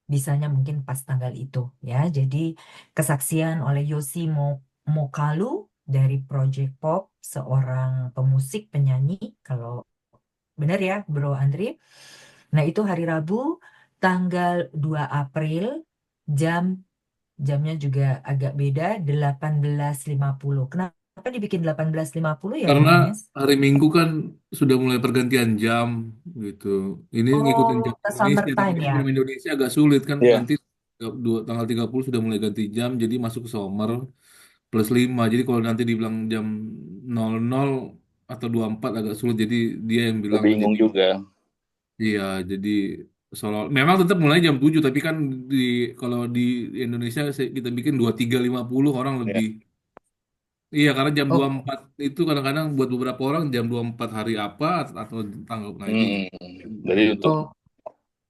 bisanya mungkin pas tanggal itu ya. Jadi kesaksian oleh Yosi Mokalu dari Project Pop, seorang pemusik penyanyi kalau benar ya Bro Andri. Nah, itu hari Rabu tanggal 2 April jam jamnya juga agak beda 18.50. Kenapa dibikin 18.50 ya Bro Karena Hanes? hari Minggu kan sudah mulai pergantian jam gitu. Ini ngikutin Oh, jam ke Indonesia, tapi summertime kan ya. jam Indonesia agak sulit kan. Iya, Nanti tanggal 30 sudah mulai ganti jam, jadi masuk ke summer +5. Jadi kalau nanti dibilang jam 00 atau 24 agak sulit. Jadi dia yang gue bilang bingung jadi juga. iya, jadi memang tetap mulai jam 7 tapi kan di kalau di Indonesia kita bikin 23.50 orang Ya. lebih. Iya, karena jam Oh, 24 itu kadang-kadang buat beberapa orang jam 24 hari apa atau tanggal, nah itu Hmm. Jadi untuk oh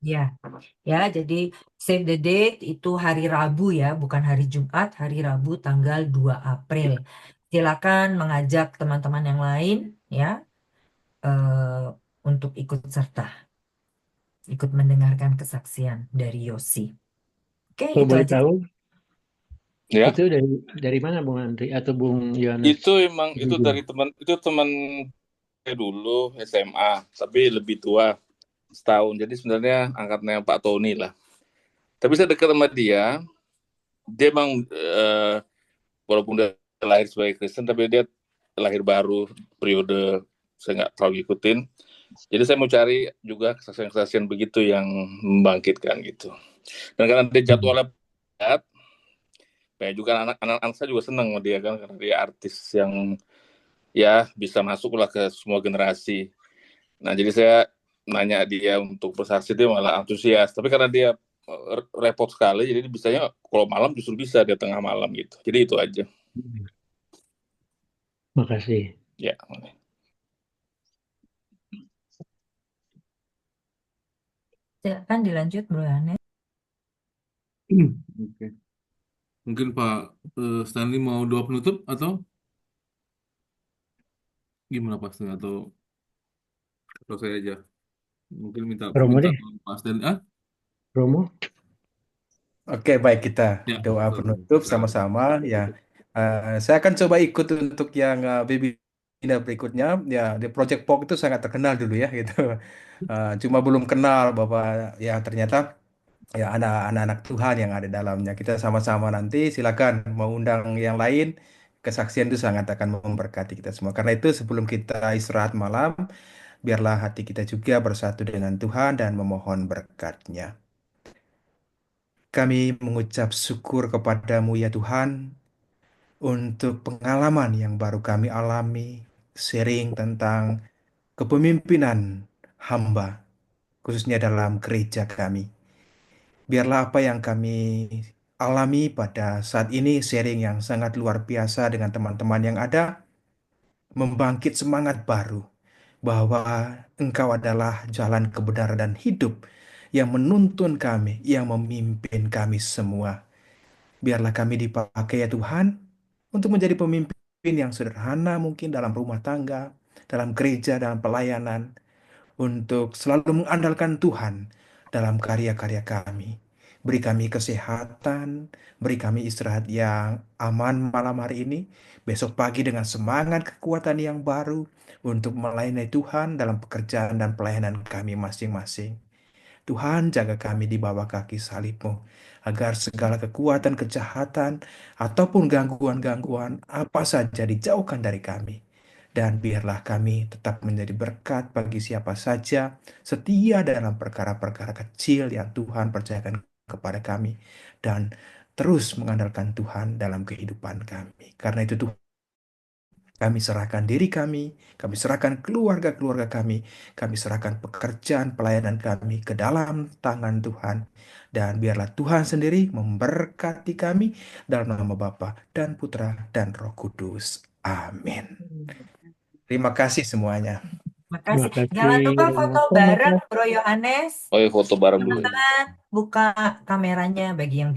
ya. Ya, jadi save the date itu hari Rabu ya, bukan hari Jumat, hari Rabu tanggal 2 April. Silakan mengajak teman-teman yang lain ya untuk ikut serta, ikut mendengarkan kesaksian dari Yosi. Oke, Kalau itu boleh aja. tahu, ya itu dari mana Bung Andri atau Bung Yohanes? itu emang itu dari teman saya dulu SMA, tapi lebih tua setahun. Jadi sebenarnya angkatnya Pak Tony lah. Tapi saya dekat sama dia. Dia emang walaupun dia lahir sebagai Kristen, tapi dia lahir baru periode saya nggak terlalu ikutin. Jadi saya mau cari juga kesaksian-kesaksian begitu yang membangkitkan gitu. Dan karena dia jadwalnya padat, banyak juga anak-anak saya juga senang sama dia kan karena dia artis yang ya bisa masuklah ke semua generasi. Nah, jadi saya nanya dia untuk bersaksi, dia malah antusias. Tapi karena dia repot sekali, jadi bisanya kalau malam justru bisa dia tengah malam gitu. Jadi itu aja. Makasih. Ya. Silakan dilanjut Bro Hanes. Oke. Mungkin Pak Stanley mau doa penutup atau gimana Pak Stanley atau saya aja? Mungkin minta Romo minta deh, Pak Stanley. Romo. Oke, baik kita Ya, doa betul. penutup Silakan. sama-sama ya. Saya akan coba ikut untuk yang webinar berikutnya. Ya, di Project POC itu sangat terkenal dulu ya gitu. Cuma belum kenal bahwa ya ternyata ya ada anak-anak Tuhan yang ada dalamnya. Kita sama-sama nanti silakan mau undang yang lain. Kesaksian itu sangat akan memberkati kita semua. Karena itu sebelum kita istirahat malam, biarlah hati kita juga bersatu dengan Tuhan dan memohon berkat-Nya. Kami mengucap syukur kepadamu ya Tuhan untuk pengalaman yang baru kami alami, sharing tentang kepemimpinan hamba, khususnya dalam gereja kami. Biarlah apa yang kami alami pada saat ini, sharing yang sangat luar biasa dengan teman-teman yang ada, membangkit semangat baru bahwa Engkau adalah jalan kebenaran dan hidup yang menuntun kami, yang memimpin kami semua. Biarlah kami dipakai ya Tuhan untuk menjadi pemimpin yang sederhana mungkin dalam rumah tangga, dalam gereja, dalam pelayanan, untuk selalu mengandalkan Tuhan dalam karya-karya kami. Beri kami kesehatan, beri kami istirahat yang aman malam hari ini, besok pagi dengan semangat kekuatan yang baru untuk melayani Tuhan dalam pekerjaan dan pelayanan kami masing-masing. Tuhan, jaga kami di bawah kaki salib-Mu, agar segala kekuatan kejahatan ataupun gangguan-gangguan apa saja dijauhkan dari kami. Dan biarlah kami tetap menjadi berkat bagi siapa saja, setia dalam perkara-perkara kecil yang Tuhan percayakan kepada kami, dan terus mengandalkan Tuhan dalam kehidupan kami. Karena itu Tuhan, kami serahkan diri kami serahkan keluarga-keluarga kami serahkan pekerjaan pelayanan kami ke dalam tangan Tuhan. Dan biarlah Tuhan sendiri memberkati kami dalam nama Bapa dan Putra dan Roh Kudus. Amin. Terima kasih semuanya. Makasih. Terima kasih Jangan lupa Romo. foto bareng Bro Yohanes. Oh ya, foto bareng dulu. Teman-teman, buka kameranya bagi yang